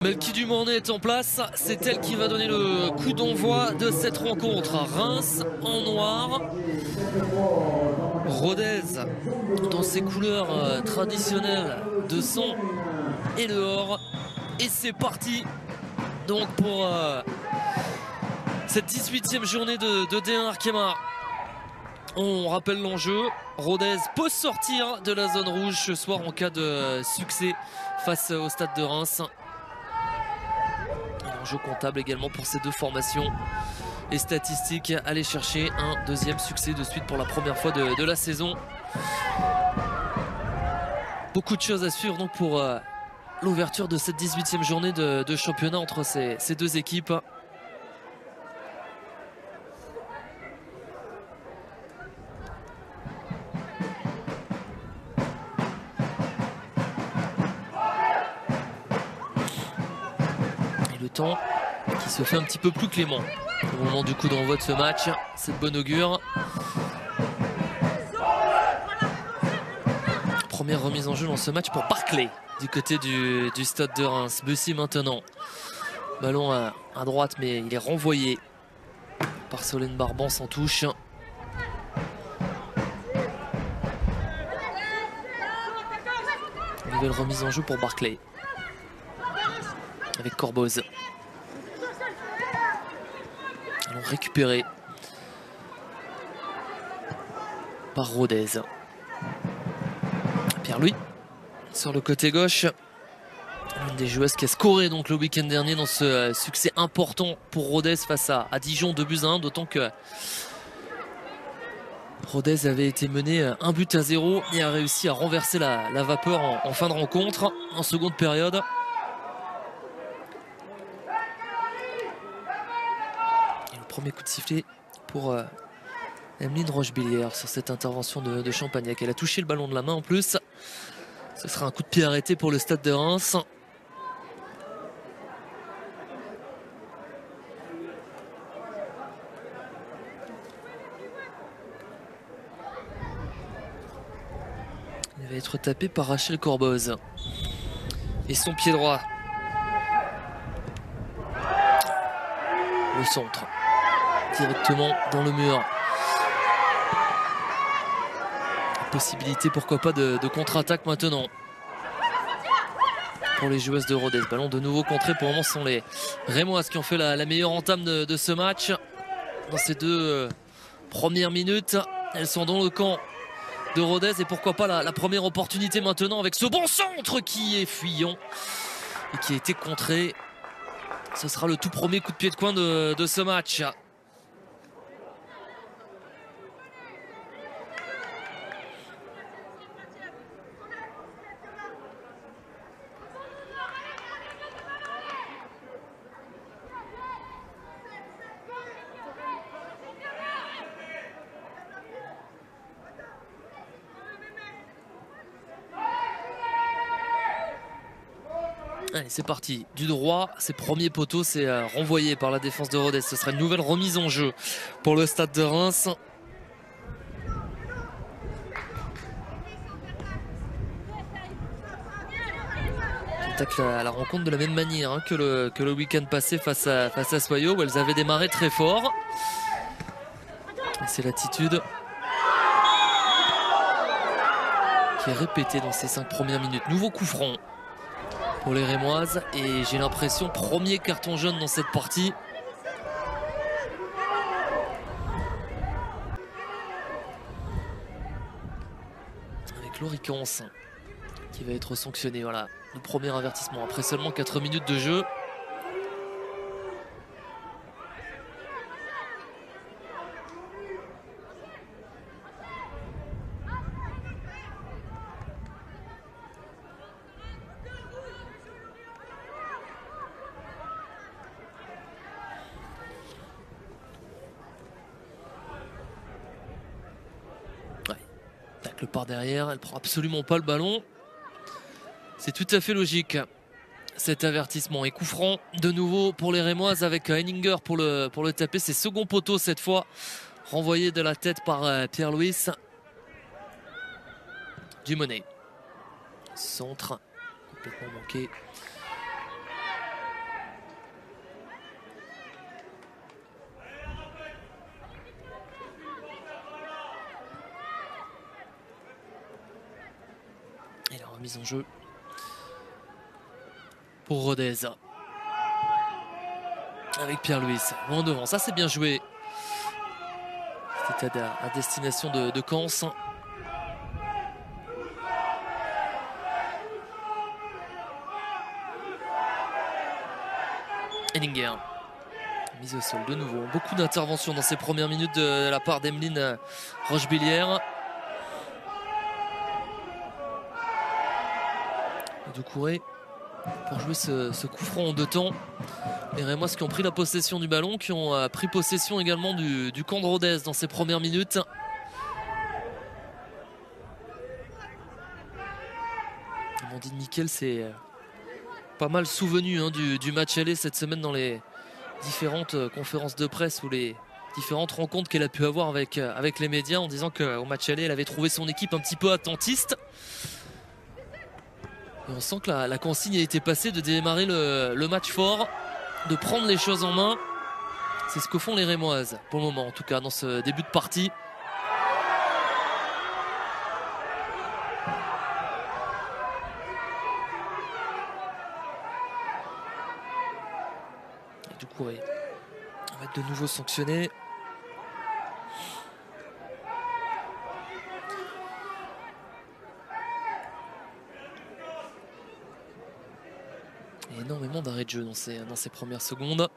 Melky Dumornay est en place, c'est elle qui va donner le coup d'envoi de cette rencontre. Reims en noir, Rodez dans ses couleurs traditionnelles de sang et de or. Et c'est parti donc pour cette 18e journée de D1 Arkema. On rappelle l'enjeu, Rodez peut sortir de la zone rouge ce soir en cas de succès face au Stade de Reims. Enjeu comptable également pour ces deux formations et statistiques. Aller chercher un deuxième succès de suite pour la première fois de la saison. Beaucoup de choses à suivre donc pour l'ouverture de cette 18e journée de championnat entre ces deux équipes. Et le temps qui se fait un petit peu plus clément au moment du coup d'envoi de ce match. C'est de bonne augure. Première remise en jeu dans ce match pour Barclay du côté du Stade de Reims. Bussy maintenant. Ballon à droite mais il est renvoyé par Solène Barban sans touche. Nouvelle remise en jeu pour Barclay avec Corboz. Allons récupérer par Rodez. Pierre-Louis sur le côté gauche. Une des joueuses qui a scoré donc le week-end dernier dans ce succès important pour Rodez face à Dijon, 2-1, d'autant que Rodez avait été mené 1-0 et a réussi à renverser la vapeur en fin de rencontre, en seconde période. Et le premier coup de sifflet pour Emeline Rochebillière sur cette intervention de Champagnac. Elle a touché le ballon de la main en plus. Ce sera un coup de pied arrêté pour le Stade de Reims. Il va être tapé par Rachel Corboz. Et son pied droit. Le centre. Directement dans le mur. Possibilité pourquoi pas de contre-attaque maintenant pour les joueuses de Rodez. Ballon de nouveau contré. Pour le moment ce sont les Rémoises qui ont fait la meilleure entame de ce match. Dans ces deux premières minutes, elles sont dans le camp de Rodez et pourquoi pas la première opportunité maintenant avec ce bon centre qui est fuyant et qui a été contré. Ce sera le tout premier coup de pied de coin de ce match. Allez, c'est parti, du droit, c'est premier poteau, c'est renvoyé par la défense de Rodez. Ce sera une nouvelle remise en jeu pour le Stade de Reims. On attaque la rencontre de la même manière hein, que le week-end passé face à Soyo où elles avaient démarré très fort. C'est l'attitude qui est répétée dans ces 5 premières minutes. Nouveau coup franc pour les Rémoises et j'ai l'impression premier carton jaune dans cette partie. Avec Laurie Cans qui va être sanctionné. Voilà, le premier avertissement après seulement 4 minutes de jeu. Le part derrière, elle prend absolument pas le ballon. C'est tout à fait logique cet avertissement. Et coup franc de nouveau pour les Rémoises avec Henninger pour le taper. C'est second poteau cette fois, renvoyé de la tête par Pierre-Louis. Dumornay. Centre complètement manqué remise en jeu pour Rodez. Avec Pierre-Louis en devant, ça c'est bien joué. C'était à destination de Kans. Henninger, mise au sol de nouveau. Beaucoup d'interventions dans ces premières minutes de la part d'Emeline Rochebillière. Doucouré pour jouer ce coup franc en 2 temps. Les Rémois qui ont pris la possession du ballon, qui ont pris possession également du camp de Rodez dans ces premières minutes. Amandine Nickel s'est pas mal souvenu du match aller cette semaine dans les différentes conférences de presse ou les différentes rencontres qu'elle a pu avoir avec les médias, en disant qu'au match aller elle avait trouvé son équipe un petit peu attentiste. Et on sent que la consigne a été passée de démarrer le match fort, de prendre les choses en main. C'est ce que font les Rémoises pour le moment, en tout cas dans ce début de partie. Et Doucouré va être de nouveau sanctionné. Et énormément d'arrêts de jeu dans ces premières secondes.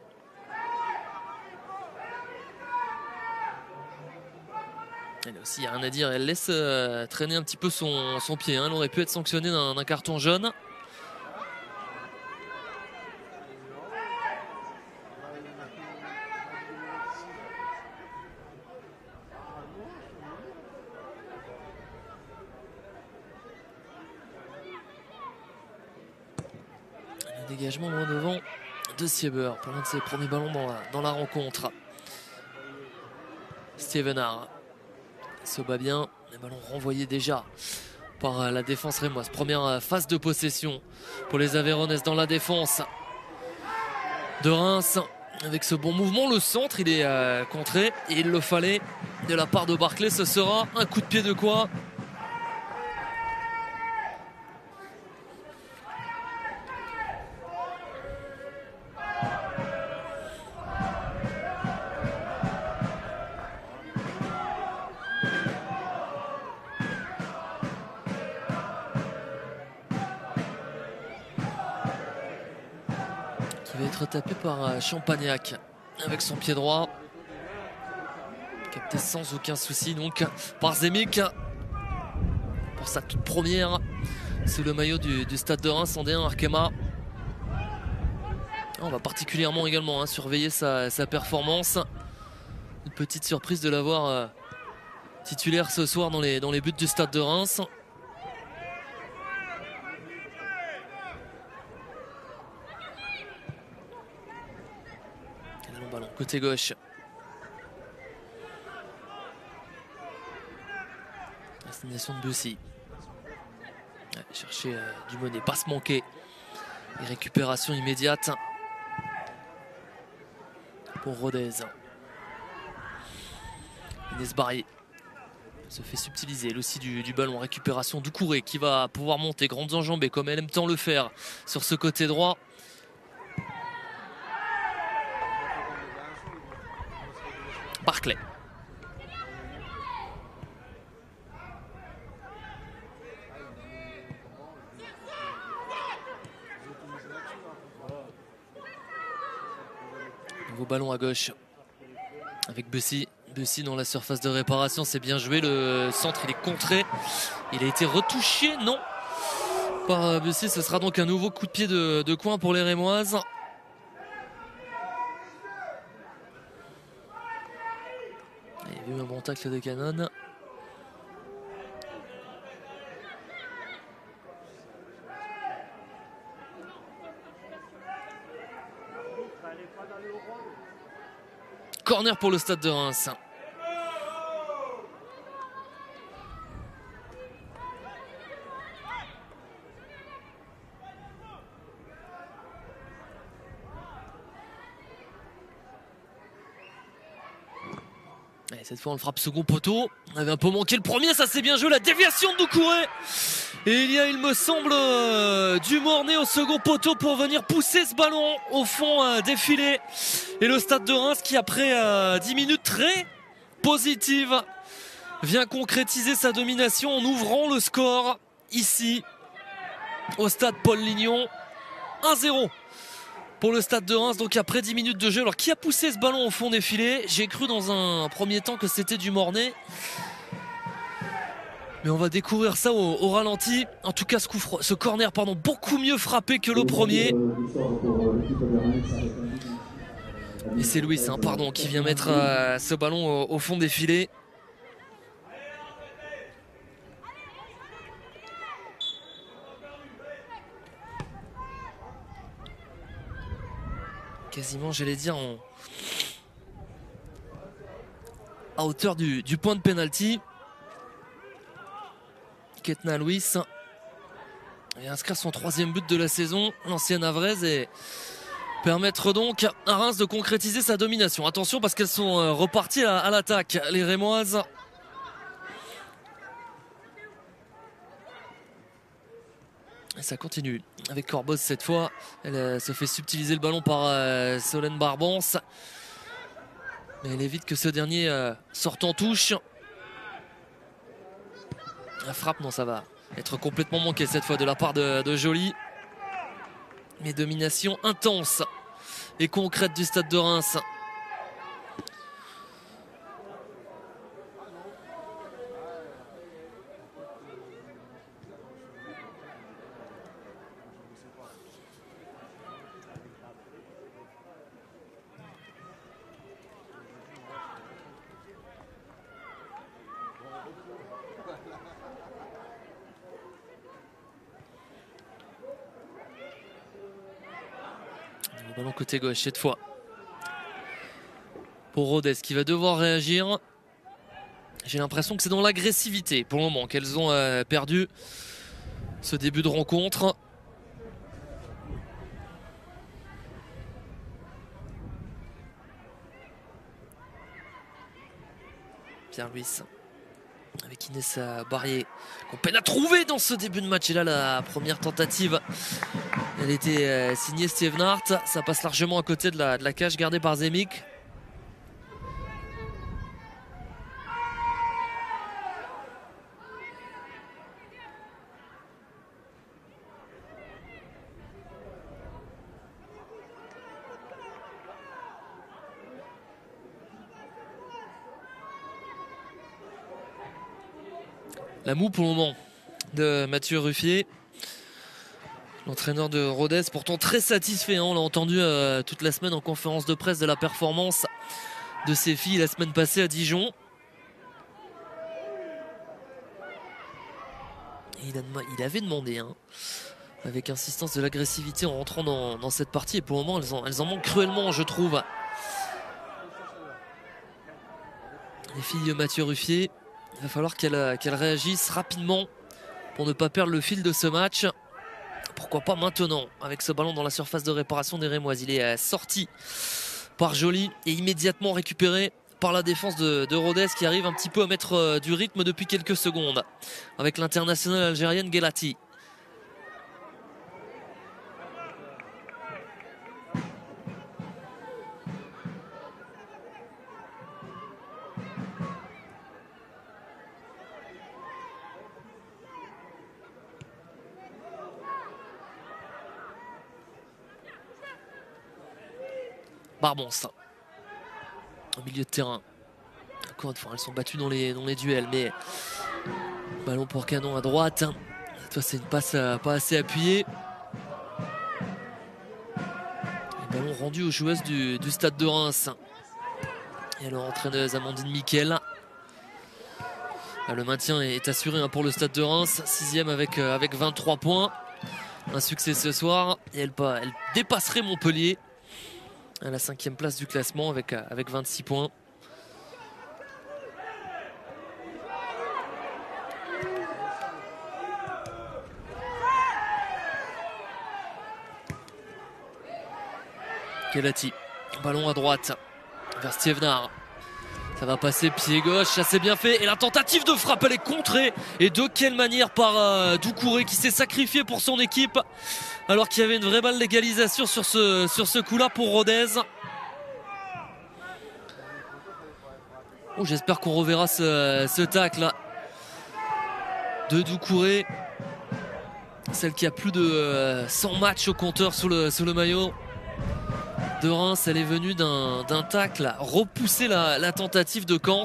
Elle aussi, il n'y a rien à dire, elle laisse traîner un petit peu son pied. Elle aurait pu être sanctionnée d'un carton jaune. Le dégagement loin devant de Sieber pour l'un de ses premiers ballons dans la rencontre. Stevenard se bat bien, les ballons renvoyés déjà par la défense rémoise. Première phase de possession pour les Aveyronnaises dans la défense de Reims. Avec ce bon mouvement, le centre il est contré et il le fallait de la part de Barclay. Ce sera un coup de pied de quoi? Qui va être tapé par Champagnac avec son pied droit. Capté sans aucun souci donc par Zemic pour sa toute première sous le maillot du stade de Reims en D1 Arkema. On va particulièrement également surveiller sa performance. Une petite surprise de l'avoir titulaire ce soir dans les buts du stade de Reims. Et le long ballon côté gauche. Destination de Bussy. Chercher du Monet, passe manquée. Et récupération immédiate pour Rodez. Inès Barrier se fait subtiliser elle aussi du ballon. Récupération Doucouré qui va pouvoir monter. Grandes enjambées comme elle aime tant le faire sur ce côté droit. Barclay. Nouveau ballon à gauche avec Bussy. Bussy dans la surface de réparation, c'est bien joué. Le centre il est contré. Il a été retouché, non, par Bussy. Ce sera donc un nouveau coup de pied de coin pour les Rémoises. Il y a eu un bon tacle de Canon. Corner pour le stade de Reims. Et cette fois on le frappe second poteau. On avait un peu manqué le premier, ça c'est bien joué. La déviation de Doucouré. Et il y a, il me semble, du Mornay au second poteau pour venir pousser ce ballon au fond des filets. Et le Stade de Reims qui, après 10 minutes très positives, vient concrétiser sa domination en ouvrant le score ici au stade Paul Lignon. 1-0 pour le Stade de Reims, donc après 10 minutes de jeu. Alors qui a poussé ce ballon au fond des filets? J'ai cru dans un premier temps que c'était du Mornay. Mais on va découvrir ça au ralenti. En tout cas, ce corner, beaucoup mieux frappé que le premier. Et c'est Louis, qui vient mettre ce ballon au fond des filets. Quasiment, j'allais dire, à hauteur du point de pénalty. Ketna Louis vient inscrire son 3e but de la saison, l'ancienne Havraise, et permettre donc à Reims de concrétiser sa domination. Attention parce qu'elles sont reparties à l'attaque, les Rémoises. Et ça continue avec Corboz cette fois. Elle se fait subtiliser le ballon par Solène Barbance. Mais elle évite que ce dernier sorte en touche. La frappe, non, ça va être complètement manqué cette fois de la part de Joly. Mais domination intense et concrète du Stade de Reims. Le ballon côté gauche cette fois pour Rodez qui va devoir réagir. J'ai l'impression que c'est dans l'agressivité pour le moment qu'elles ont perdu ce début de rencontre. Pierre-Louis avec Inès Barrier qu'on peine à trouver dans ce début de match. Et là, la première tentative, elle était signée Stevenart. Ça passe largement à côté de la cage gardée par Zemik. La moue pour le moment de Mathieu Ruffier, l'entraîneur de Rodez, pourtant très satisfait. On l'a entendu toute la semaine en conférence de presse de la performance de ses filles la semaine passée à Dijon. Et il avait demandé avec insistance de l'agressivité en rentrant dans cette partie. Et pour le moment, elles en manquent cruellement, je trouve. Les filles de Mathieu Ruffier. Il va falloir qu'elle réagisse rapidement pour ne pas perdre le fil de ce match. Pourquoi pas maintenant avec ce ballon dans la surface de réparation des Rémoises. Il est sorti par Joly et immédiatement récupéré par la défense de Rodez qui arrive un petit peu à mettre du rythme depuis quelques secondes avec l'internationale algérienne Guelati. Barbance au milieu de terrain. Encore une fois, elles sont battues dans les duels, mais ballon pour Canon à droite. Cette fois, c'est une passe pas assez appuyée. Le ballon rendu aux joueuses du Stade de Reims. Et leur entraîneuse Amandine Miquel. Le maintien est assuré pour le Stade de Reims. 6e avec 23 points. Un succès ce soir. Et elle dépasserait Montpellier à la 5e place du classement avec 26 points. Guelati, ballon à droite vers Stevenart. Ça va passer pied gauche, ça c'est bien fait. Et la tentative de frappe, elle est contrée. Et de quelle manière par Doucouré qui s'est sacrifié pour son équipe. Alors qu'il y avait une vraie balle d'égalisation sur ce coup-là pour Rodez. Oh, j'espère qu'on reverra ce tacle de Doucouré. Celle qui a plus de 100 matchs au compteur sous le maillot de Reims. Elle est venue d'un tacle, repousser la tentative de Kans.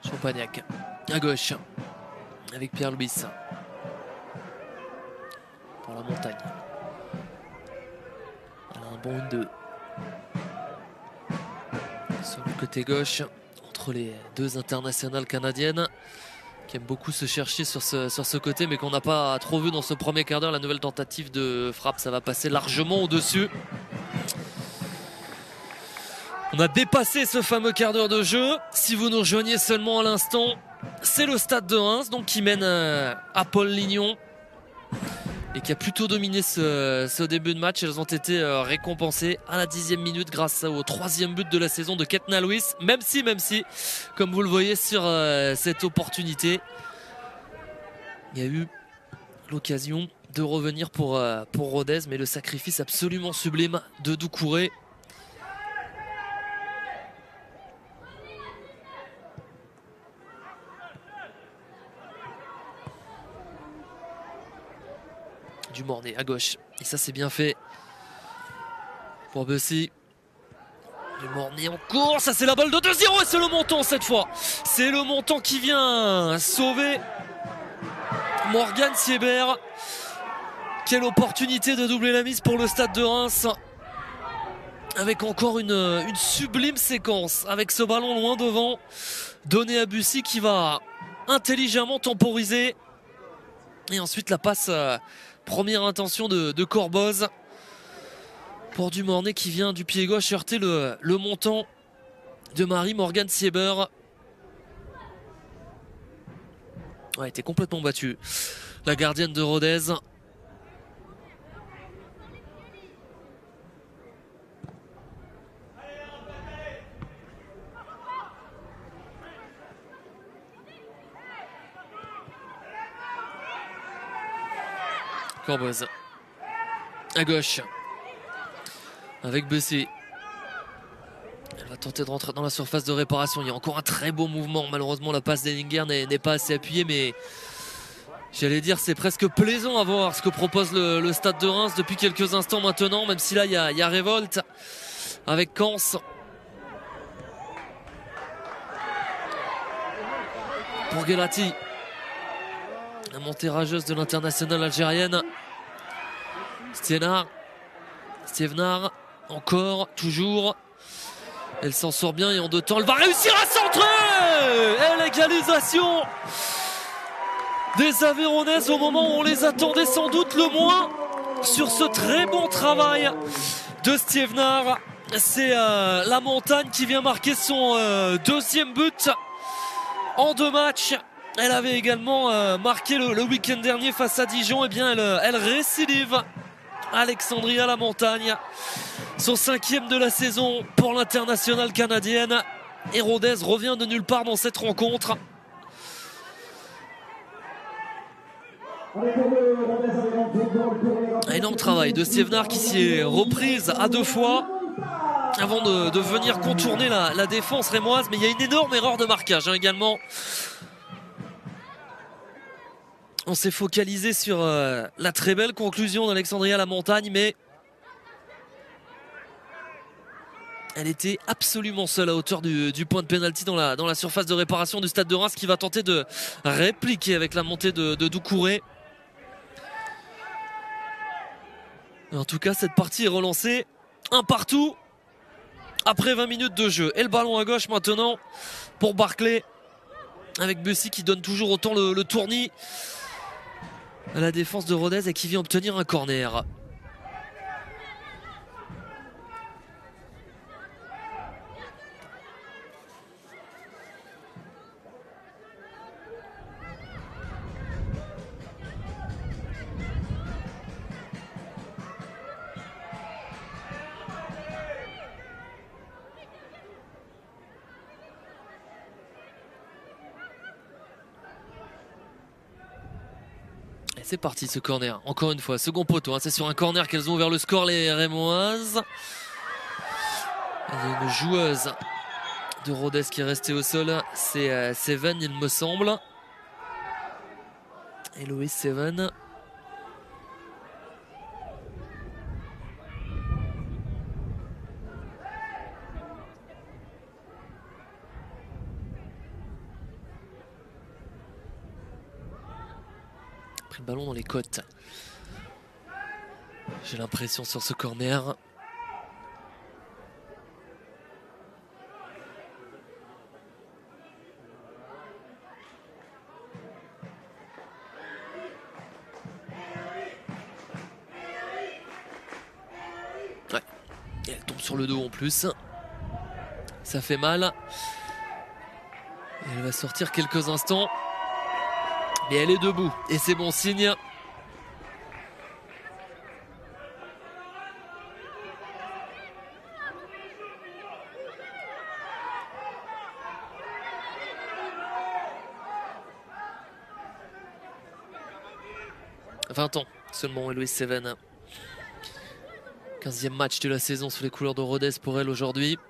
Champagnac à gauche avec Pierre-Louis pour la montagne. Un bon 1-2 sur le côté gauche entre les deux internationales canadiennes qui aiment beaucoup se chercher sur ce côté, mais qu'on n'a pas trop vu dans ce premier quart d'heure. La nouvelle tentative de frappe, ça va passer largement au-dessus. On a dépassé ce fameux quart d'heure de jeu. Si vous nous rejoignez seulement à l'instant, c'est le Stade de Reims donc qui mène à Paul Lignon et qui a plutôt dominé ce début de match. Elles ont été récompensées à la 10e minute grâce au 3e but de la saison de Ketna Lewis. Même si, comme vous le voyez sur cette opportunité, il y a eu l'occasion de revenir pour Rodez, mais le sacrifice absolument sublime de Doucouré. Du Mornay à gauche, et ça c'est bien fait pour Bussy. Du Mornay en course, ça c'est la balle de 2-0 et c'est le Monton cette fois. C'est le Monton qui vient sauver Morgan Siebert. Quelle opportunité de doubler la mise pour le Stade de Reims, avec encore une sublime séquence avec ce ballon loin devant donné à Bussy qui va intelligemment temporiser, et ensuite la passe première intention de Corboz pour du Mornay qui vient du pied gauche heurter le montant de Marie Morgan Siebert. Elle était complètement battue, la gardienne de Rodez. Corboz à gauche avec Bussy. Elle va tenter de rentrer dans la surface de réparation. Il y a encore un très beau mouvement. Malheureusement la passe d'Ellinger n'est pas assez appuyée, mais j'allais dire c'est presque plaisant à voir ce que propose le Stade de Reims depuis quelques instants maintenant, même si là il y a révolte avec Kans. Pour Guelati, la montée rageuse de l'internationale algérienne. Stevenard, encore, toujours. Elle s'en sort bien et en deux temps, elle va réussir à centrer. Et l'égalisation des Aveyronnaises au moment où on les attendait sans doute le moins sur ce très bon travail de Stevenard. C'est la montagne qui vient marquer son deuxième but en 2 matchs. Elle avait également marqué le week-end dernier face à Dijon. Et bien elle récidive. Alexandria La Montagne, son 5e de la saison pour l'internationale canadienne. Et Rodez revient de nulle part dans cette rencontre. Un énorme travail de Stevenard qui s'y est reprise à 2 fois avant de venir contourner la défense rémoise. Mais il y a une énorme erreur de marquage également. On s'est focalisé sur la très belle conclusion d'Alexandria La Montagne, mais elle était absolument seule à hauteur du point de pénalty dans la surface de réparation du Stade de Reims, qui va tenter de répliquer avec la montée de Doucouré. En tout cas, cette partie est relancée. 1 partout après 20 minutes de jeu. Et le ballon à gauche maintenant pour Barclay, avec Bussy qui donne toujours autant le tournis. à la défense de Rodez et qui vient obtenir un corner. C'est parti ce corner, encore une fois, second poteau, hein, c'est sur un corner qu'elles ont ouvert le score les Rémoises. Il y a une joueuse de Rodez qui est restée au sol, c'est Seven il me semble. Héloïse Seven. Le ballon dans les côtes, j'ai l'impression, sur ce corner. Ouais, et elle tombe sur le dos en plus, ça fait mal. Et elle va sortir quelques instants. Et elle est debout et c'est bon signe. « 20 ans seulement, Héloïse Seven. 15e match de la saison sous les couleurs de Rodez pour elle aujourd'hui.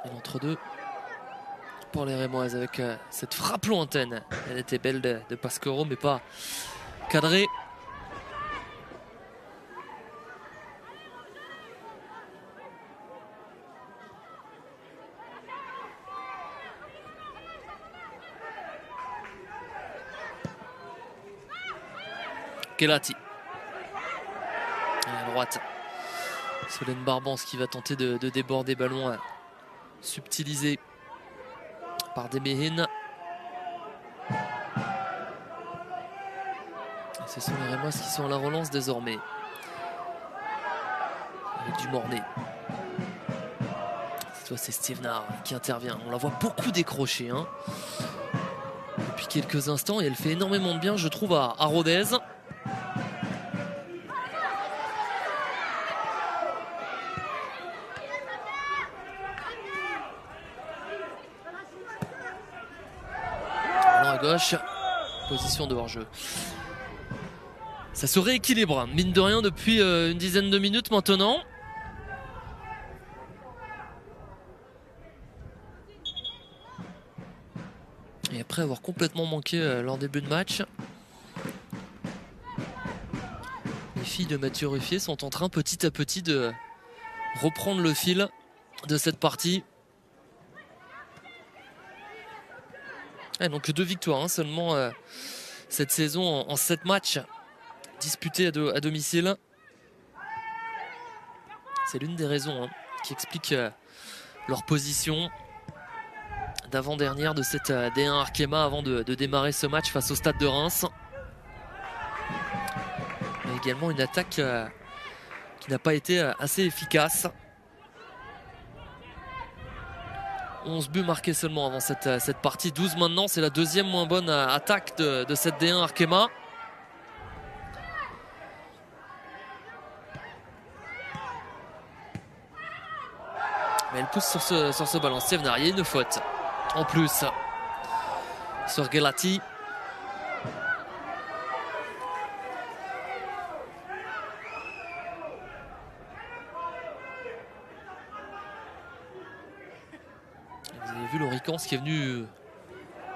L'entre-deux pour les Rémoises avec cette frappe lointaine. Elle était belle de Pasquero mais pas cadrée. Kelati. À droite. Solène Barbance qui va tenter de déborder ballon subtilisé par Demehin. Ce sont les Rémoises qui sont à la relance désormais. Avec du Mornay. Cette fois c'est Stevenard qui intervient. On la voit beaucoup décrocher hein, depuis quelques instants et elle fait énormément de bien je trouve à Rodez. À gauche, position de hors-jeu. Ça se rééquilibre, mine de rien, depuis une dizaine de minutes maintenant. Et après avoir complètement manqué leur début de match, les filles de Mathieu Ruffier sont en train petit à petit de reprendre le fil de cette partie. Et donc 2 victoires hein, seulement cette saison en 7 matchs disputés à domicile. C'est l'une des raisons hein, qui explique leur position d'avant-dernière de cette D1 Arkema avant de démarrer ce match face au Stade de Reims. Mais également une attaque qui n'a pas été assez efficace. 11 buts marqués seulement avant cette partie, 12 maintenant, c'est la deuxième moins bonne attaque de cette D1 Arkema. Mais elle pousse sur ce ballon, Stevenard, il y a une faute en plus sur Gelati. Vous avez vu Loricans qui est venu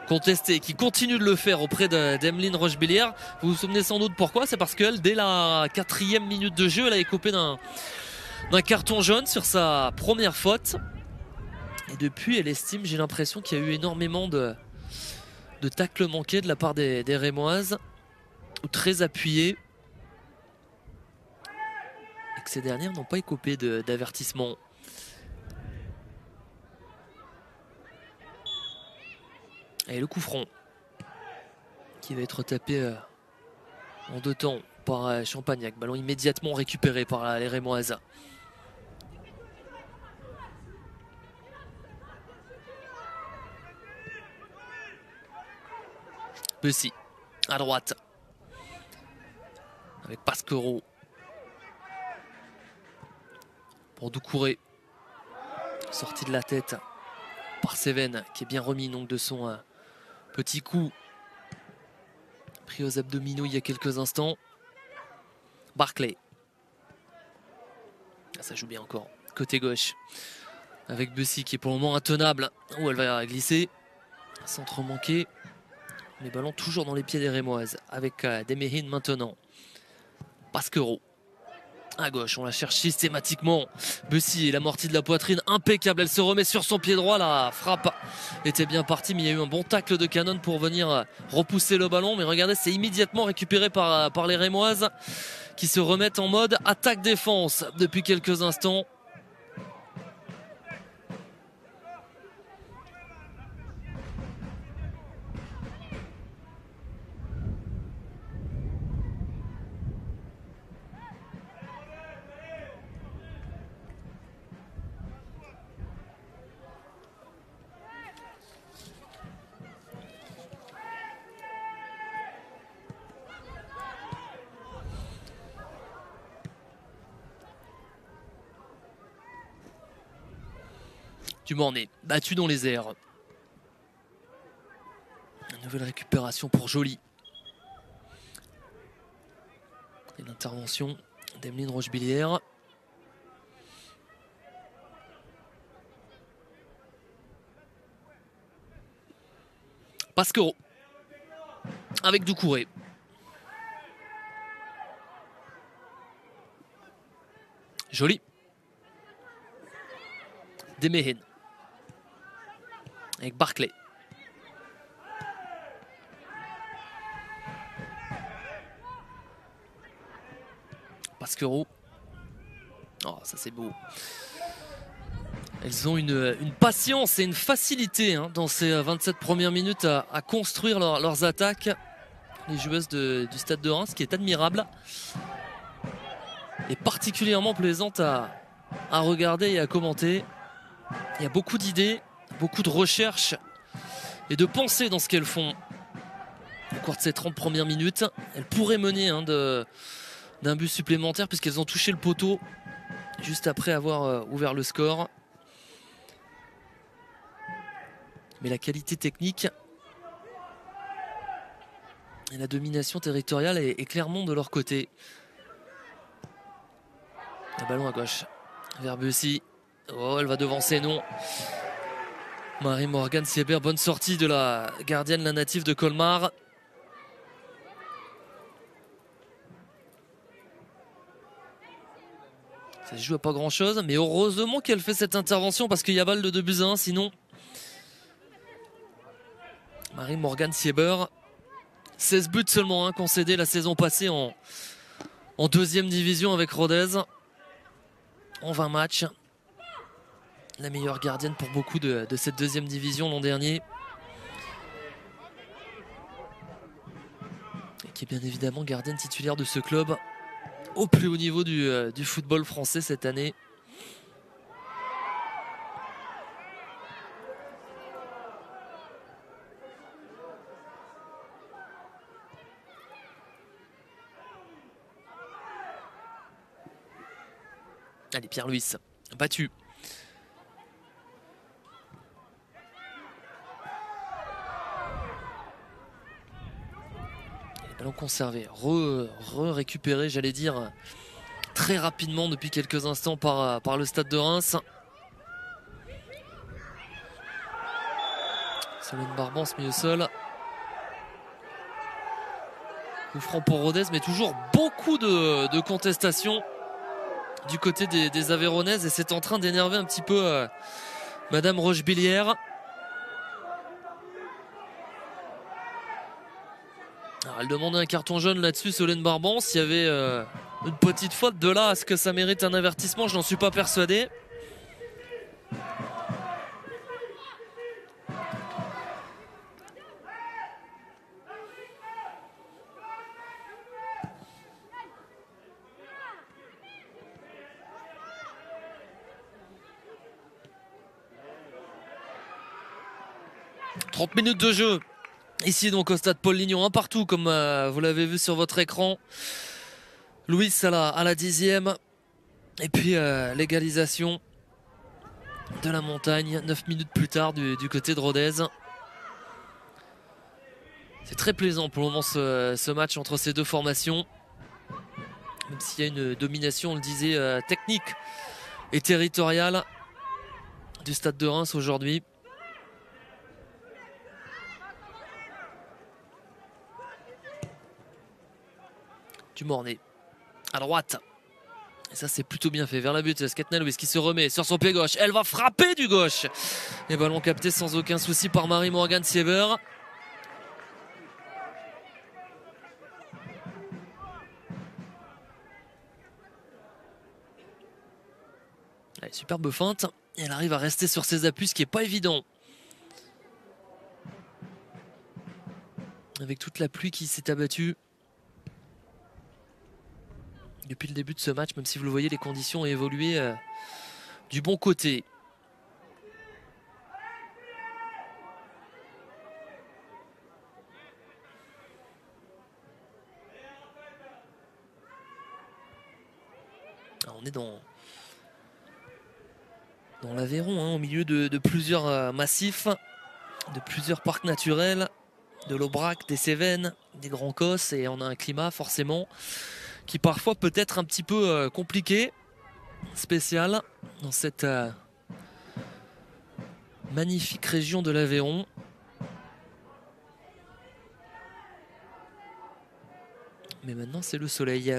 contester, qui continue de le faire auprès d'Emeline Rochebillière. Vous vous souvenez sans doute pourquoi? C'est parce qu'elle, dès la 4e minute de jeu, elle a écopé d'un carton jaune sur sa première faute. Et depuis, elle estime, j'ai l'impression qu'il y a eu énormément de tacles manqués de la part des Rémoises, ou très appuyés, et que ces dernières n'ont pas écopé d'avertissement. Et le coup franc qui va être tapé en 2 temps par Champagnac. Ballon immédiatement récupéré par les Rémoises. Bussy à droite avec Pasquero pour Doucouré, sorti de la tête par Seven qui est bien remis donc de son petit coup pris aux abdominaux il y a quelques instants. Barclay, ça joue bien encore côté gauche avec Bussy qui est pour le moment intenable. Oh, elle va glisser, centre manqué. Les ballons toujours dans les pieds des Rémoises avec Demehin maintenant. Pasquero à gauche, on la cherche systématiquement. Bussy et l'amorti de la poitrine impeccable, elle se remet sur son pied droit. La frappe était bien partie, mais il y a eu un bon tacle de Canon pour venir repousser le ballon. Mais regardez, c'est immédiatement récupéré par les Rémoises qui se remettent en mode attaque-défense depuis quelques instants. Dumornay battu dans les airs. Une nouvelle récupération pour Joly. Et l'intervention d'Emeline Rochebillière. Pasquero avec Doucouré. Joly. Demehin avec Barclay. Pasquero. Oh, ça c'est beau. Elles ont une patience et une facilité dans ces 27 premières minutes à construire leurs attaques. Les joueuses du Stade de Reims, ce qui est admirable. Et particulièrement plaisante à regarder et à commenter. Il y a beaucoup d'idées, beaucoup de recherches et de pensées dans ce qu'elles font. Au cours de ces 30 premières minutes, elles pourraient mener d'un but supplémentaire puisqu'elles ont touché le poteau juste après avoir ouvert le score. Mais la qualité technique et la domination territoriale est clairement de leur côté. Un ballon à gauche vers Bussy. Oh, elle va devancer, non. Marie-Morgane Sieber, bonne sortie de la gardienne, la native de Colmar. Ça se joue à pas grand chose, mais heureusement qu'elle fait cette intervention parce qu'il y a balle de 2-1, sinon. Marie-Morgane Sieber, 16 buts seulement concédés la saison passée en 2e division avec Rodez. En 20 matchs. La meilleure gardienne pour beaucoup de cette 2e division l'an dernier. Et qui est bien évidemment gardienne titulaire de ce club au plus haut niveau du football français cette année. Allez, Pierre-Louis, battu. Les ballons conservés, récupérés, j'allais dire, très rapidement depuis quelques instants par le Stade de Reims. Solène Barbance mis au sol. Coup franc pour Rodez, mais toujours beaucoup de contestations du côté des Aveyronnaises, et c'est en train d'énerver un petit peu Madame Rochebillière. Alors, elle demandait un carton jaune là-dessus, Solène Barban. S'il y avait une petite faute, de là à ce que ça mérite un avertissement, je n'en suis pas persuadé. « 30 minutes de jeu. Ici donc au stade Paul Lignon, un partout comme vous l'avez vu sur votre écran. Louis à la 10e. Et puis l'égalisation de la Montagne 9 minutes plus tard du côté de Rodez. C'est très plaisant pour le moment ce match entre ces deux formations. Même s'il y a une domination, on le disait, technique et territoriale du stade de Reims aujourd'hui. Du Mornay à droite. Et ça c'est plutôt bien fait vers la buteuse. Ketna Louis qui se remet sur son pied gauche. Elle va frapper du gauche. Et ballon capté sans aucun souci par Marie-Morgane Siever. Allez, superbe feinte. Et elle arrive à rester sur ses appuis, ce qui n'est pas évident. Avec toute la pluie qui s'est abattue depuis le début de ce match, même si vous le voyez, les conditions ont évolué du bon côté. Alors on est dans l'Aveyron, hein, au milieu de plusieurs massifs, de plusieurs parcs naturels, de l'Aubrac, des Cévennes, des Grands Cosses, et on a un climat forcément qui parfois peut être un petit peu compliqué, spécial, dans cette magnifique région de l'Aveyron. Mais maintenant c'est le soleil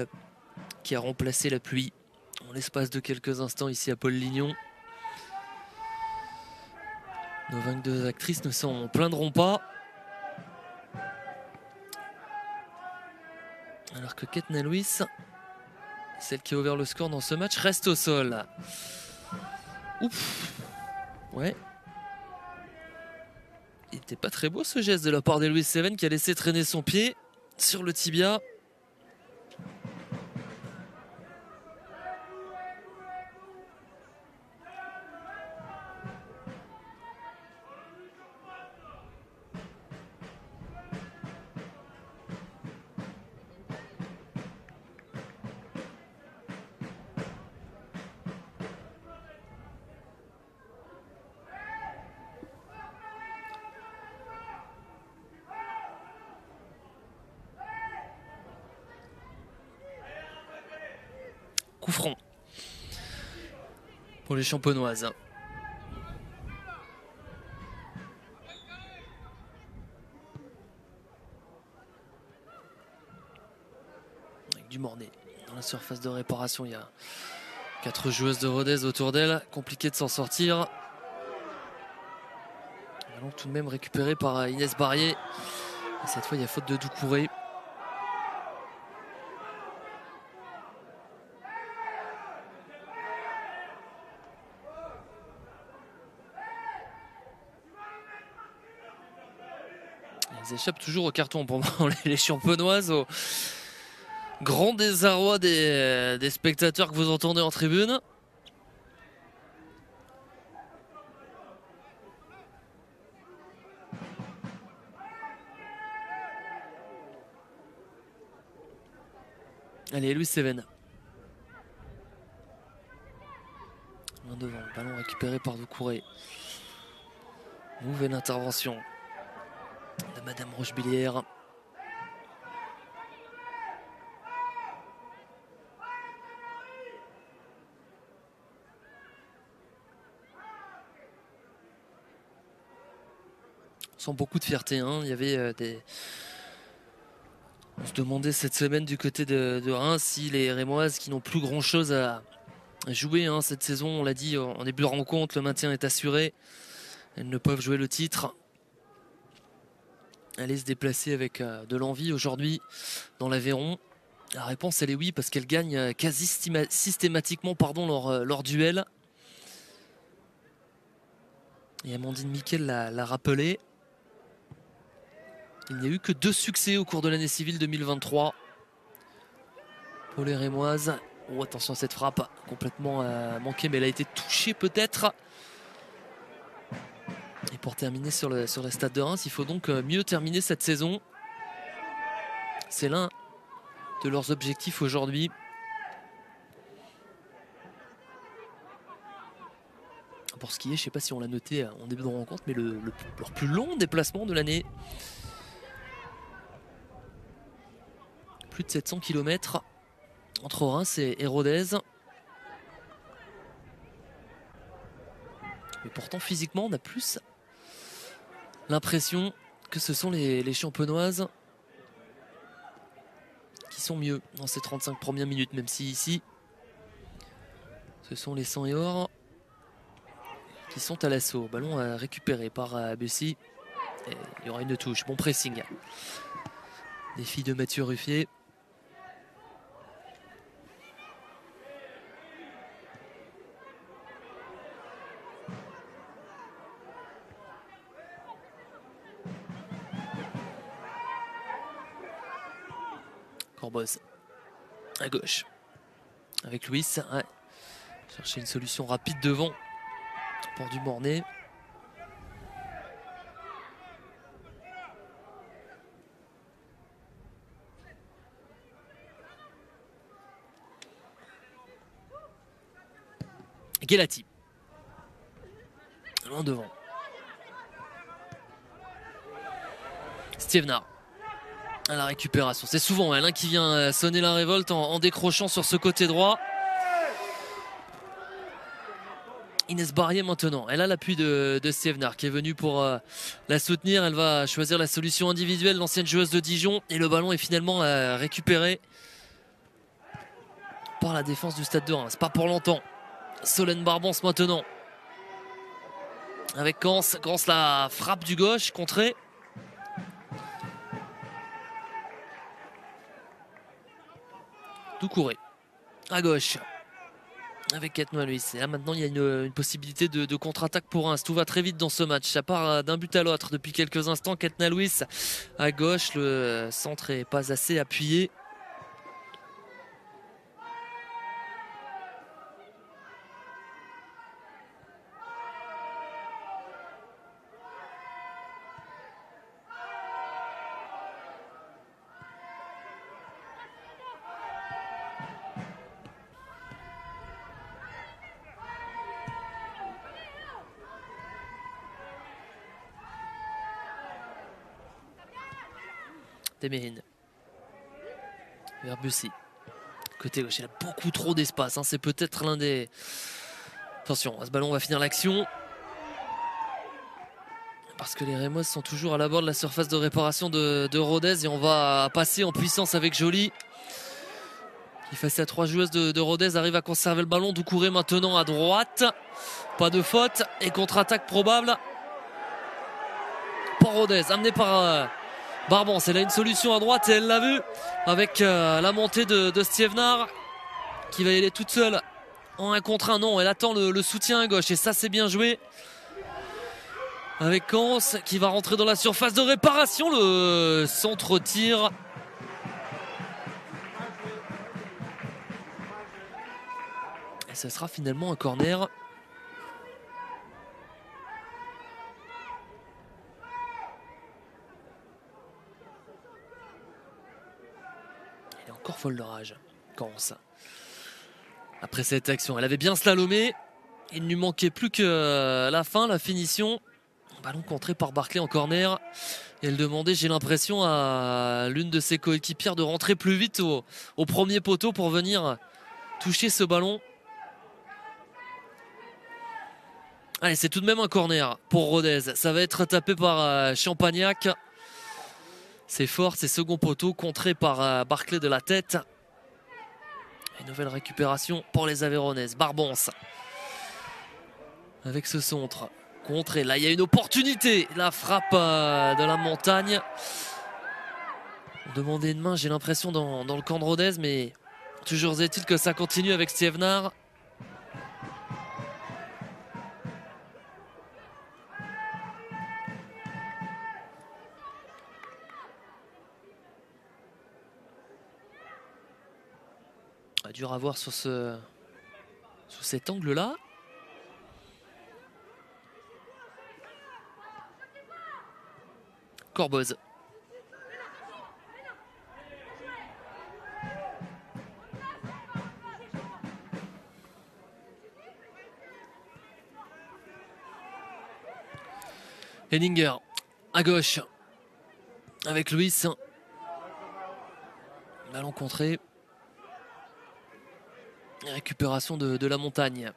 qui a remplacé la pluie en l'espace de quelques instants ici à Paul Lignon. Nos 22 actrices ne s'en plaindront pas. Alors que Ketna Louis, celle qui a ouvert le score dans ce match, reste au sol. Ouf. Ouais. Il n'était pas très beau ce geste de la part d'Héloïse Seven qui a laissé traîner son pied sur le tibia. Coup franc pour les champenoises. Avec du Mornay dans la surface de réparation. Il y a 4 joueuses de Rodez autour d'elle. Compliqué de s'en sortir. Ballon tout de même récupéré par Inès Barrier. Et cette fois il y a faute de Doucouré. Ils échappent toujours au carton pour les champenoises, au grand désarroi des spectateurs que vous entendez en tribune. Allez, Louis Seven. Loin devant, ballon récupéré par Doucouré. Nouvelle intervention de Madame Rochebillière. Sans beaucoup de fierté, hein. Il y avait on se demandait cette semaine du côté de Reims si les Rémoises qui n'ont plus grand chose à jouer hein, cette saison. On l'a dit en début de rencontre, le maintien est assuré. Elles ne peuvent jouer le titre. Aller se déplacer avec de l'envie aujourd'hui dans l'Aveyron. La réponse elle est oui parce qu'elles gagnent quasi systématiquement leur duel. Et Amandine Miquel l'a rappelé. Il n'y a eu que 2 succès au cours de l'année civile 2023. Pour les Rémoises. Oh, attention à cette frappe, complètement manquée, mais elle a été touchée peut-être. Et pour terminer sur le stade de Reims, il faut donc mieux terminer cette saison. C'est l'un de leurs objectifs aujourd'hui. Pour ce qui est, je ne sais pas si on l'a noté en début de rencontre, mais leur plus long déplacement de l'année. Plus de 700 km entre Reims et Rodez. Mais pourtant, physiquement, on a plus l'impression que ce sont les champenoises qui sont mieux dans ces 35 premières minutes, même si ici, ce sont les 100 et or qui sont à l'assaut. Ballon récupéré par Bussy. Et il y aura une touche. Bon pressing. Défi de Mathieu Ruffier. Corboz à gauche avec Louis. Ouais. Chercher une solution rapide devant pour du Mornay. Guelati loin devant. Stevenard à la récupération. C'est souvent elle qui vient sonner la révolte en décrochant sur ce côté droit. Inès Barrier maintenant. Elle a l'appui de Stevenard qui est venu pour la soutenir. Elle va choisir la solution individuelle, l'ancienne joueuse de Dijon. Et le ballon est finalement récupéré par la défense du Stade de Reims. Pas pour longtemps. Solène Barbance maintenant. Avec Gans. Gans la frappe du gauche, contrée. Doucouré à gauche avec Ketna Luis. Et là maintenant il y a une possibilité de contre-attaque pour Reims. Tout va très vite dans ce match. Ça part d'un but à l'autre depuis quelques instants. Ketna Luis à gauche. Le centre est pas assez appuyé. Témérine vers Bussy. Côté gauche, il a beaucoup trop d'espace. C'est peut-être l'un des... Attention, à ce ballon, on va finir l'action. Parce que les Rémoises sont toujours à l'abord de la surface de réparation de Rodez. Et on va passer en puissance avec Joly. Qui face à 3 joueuses de Rodez arrive à conserver le ballon. Doucouré maintenant à droite. Pas de faute. Et contre-attaque probable pour Rodez. Amené par... Barbance, elle a une solution à droite et elle l'a vu avec la montée de Stevenard qui va y aller toute seule en 1 contre 1. Non, elle attend le soutien à gauche et ça c'est bien joué avec Kans qui va rentrer dans la surface de réparation. Le centre tire. Et ce sera finalement un corner. Encore folle de rage. Kans. Après cette action, elle avait bien slalomé. Il ne lui manquait plus que la fin, la finition. Ballon contré par Barclay en corner. Et elle demandait, j'ai l'impression, à l'une de ses coéquipières de rentrer plus vite au premier poteau pour venir toucher ce ballon. Allez, c'est tout de même un corner pour Rodez. Ça va être tapé par Champagnac. C'est fort, c'est second poteau, contré par Barclay de la tête. Et nouvelle récupération pour les Aveyronaises. Barbons avec ce centre. Contré, là il y a une opportunité. La frappe de la Montagne. On demandait une main, j'ai l'impression, dans le camp de Rodez, mais toujours est-il que ça continue avec Stévenard. Dur à voir sur sous cet angle-là. Corboz. Henninger à gauche avec Louis. Ballon contré. Récupération de la Montagne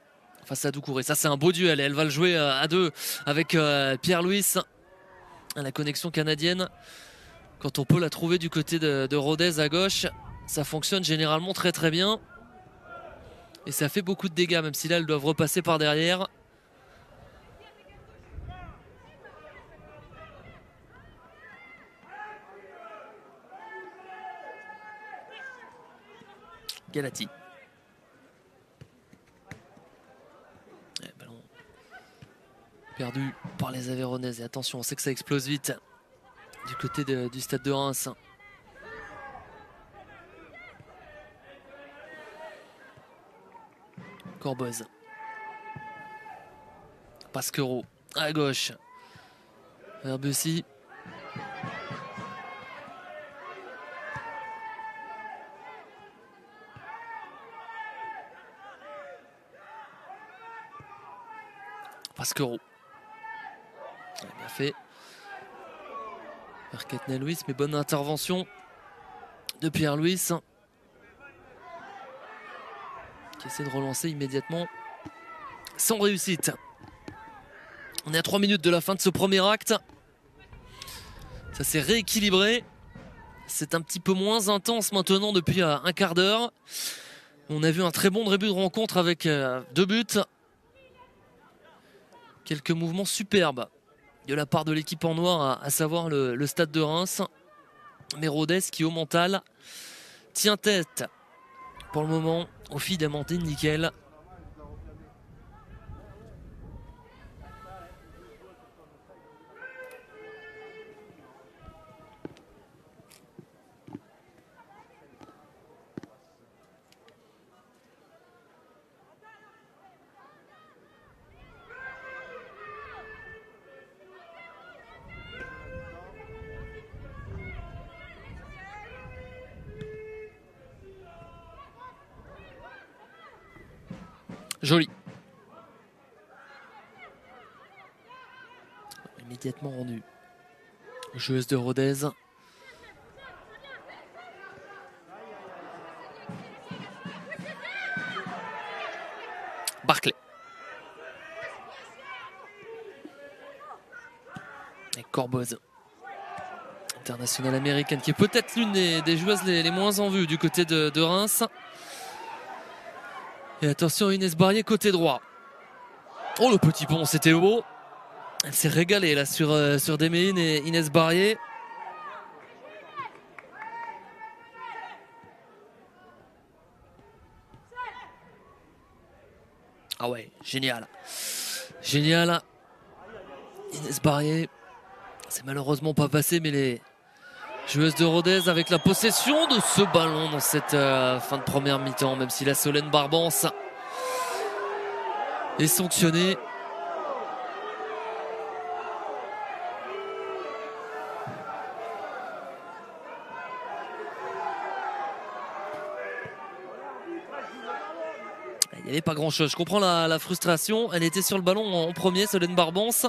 face à Doucouré. Ça c'est un beau duel. Elle va le jouer à deux avec Pierre-Louis. La connexion canadienne, quand on peut la trouver du côté de Rodez à gauche, ça fonctionne généralement très très bien. Et ça fait beaucoup de dégâts, même si là elles doivent repasser par derrière. Galati. Ballon perdu par les Aveyronaises. Et attention, on sait que ça explose vite du côté du stade de Reims. Corboz. Pasquero à gauche. Vers Bussy. Pasquero. Bien fait. Vers Ketnel-Louis, mais bonne intervention de Pierre-Louis. Qui essaie de relancer immédiatement sans réussite. On est à 3 minutes de la fin de ce premier acte. Ça s'est rééquilibré. C'est un petit peu moins intense maintenant depuis un quart d'heure. On a vu un très bon début de rencontre avec 2 buts. Quelques mouvements superbes de la part de l'équipe en noir, à savoir le stade de Reims. Mais Rodez qui au mental tient tête pour le moment aux filles d'Amandine Nickel. Joli. Immédiatement rendu. Joueuse de Rodez. Barclay. Et Corboz. Internationale américaine qui est peut-être l'une des joueuses les moins en vue du côté de Reims. Et attention, Inès Barrier côté droit. Oh, le petit pont, c'était beau. Elle s'est régalée là sur Deméine et Inès Barrier. Ah ouais, génial. Génial. Inès Barrier. C'est malheureusement pas passé, mais les joueuses de Rodez avec la possession de ce ballon dans cette fin de première mi-temps, même si la Solène Barbance est sanctionnée. Il n'y avait pas grand chose. Je comprends la frustration. Elle était sur le ballon en premier, Solène Barbance.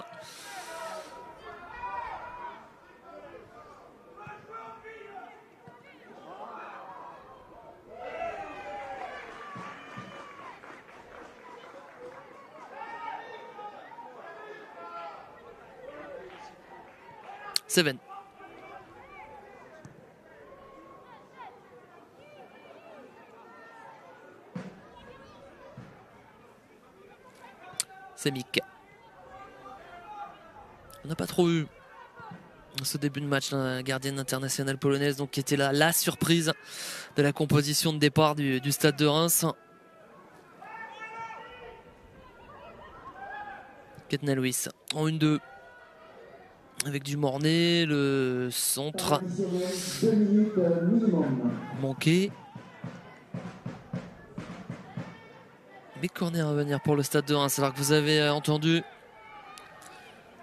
Seven. Semic. On n'a pas trop eu ce début de match, la gardienne internationale polonaise, donc qui était la surprise de la composition de départ du stade de Reims. Ketna Lewis en 1-2 avec Dumornay, le centre manqué. Mais corner à venir pour le stade de Reims, alors que vous avez entendu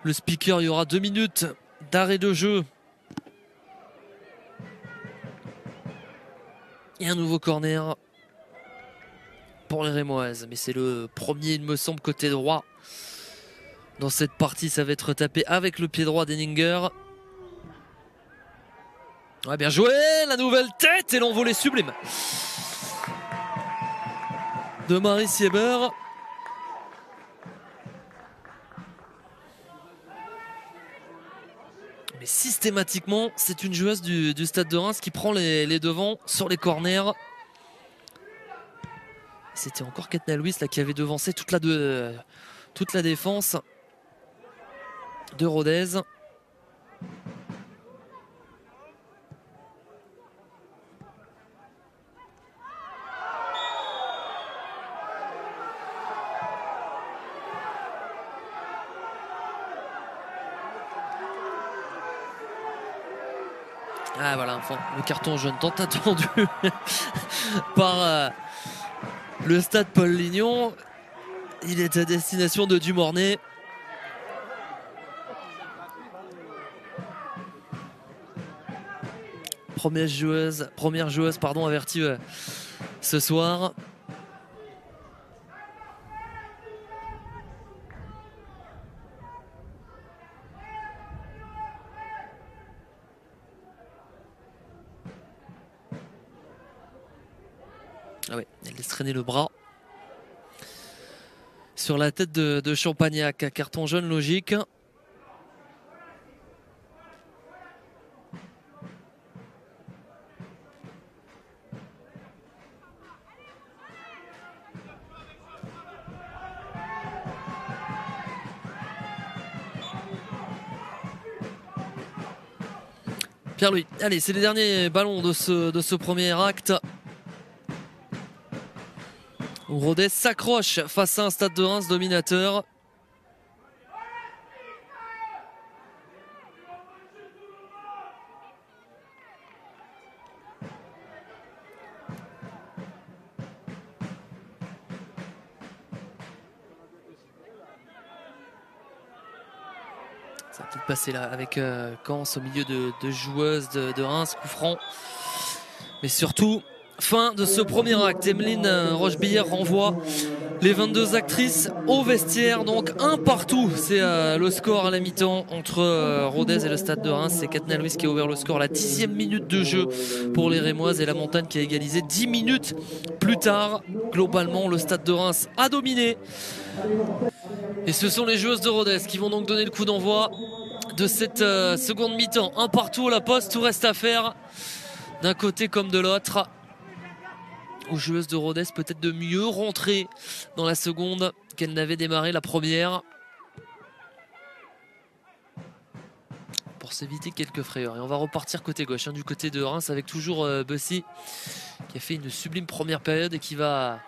le speaker, il y aura 2 minutes d'arrêt de jeu. Et un nouveau corner pour les Rémoises. Mais c'est le premier, il me semble, côté droit. Dans cette partie, ça va être tapé avec le pied droit d'Henninger. Ouais, bien joué, la nouvelle tête et l'envolée sublime de Marie Sieber. Mais systématiquement, c'est une joueuse du stade de Reims qui prend les devants sur les corners. C'était encore Ketna Lewis là, qui avait devancé toute la défense de Rodez. Ah voilà, enfin, le carton jaune tant attendu par le stade Paul Lignon. Il est à destination de Dumornay. Première joueuse avertie ce soir. Ah oui, elle laisse traîner le bras sur la tête de Champagnac. Carton jaune logique. Pierre-Louis, allez, c'est les derniers ballons de ce premier acte. Rodez s'accroche face à un stade de Reims dominateur. Ça va peut-être passer là avec Kans au milieu de joueuses de Reims, coup franc. Mais surtout, fin de ce premier acte. Emeline Rochebillière renvoie les 22 actrices au vestiaire. Donc un partout, c'est le score à la mi-temps entre Rodez et le stade de Reims. C'est Ketna Lewis qui a ouvert le score à la 10e minute de jeu pour les Rémoises et la Montagne qui a égalisé 10 minutes plus tard. Globalement, le stade de Reims a dominé. Et ce sont les joueuses de Rodez qui vont donc donner le coup d'envoi de cette seconde mi-temps. Un partout à la poste, tout reste à faire d'un côté comme de l'autre. Aux joueuses de Rodez peut-être de mieux rentrer dans la seconde qu'elle n'avait démarré la première. Pour s'éviter quelques frayeurs. Et on va repartir côté gauche, du côté de Reims avec toujours Bussy qui a fait une sublime première période et qui va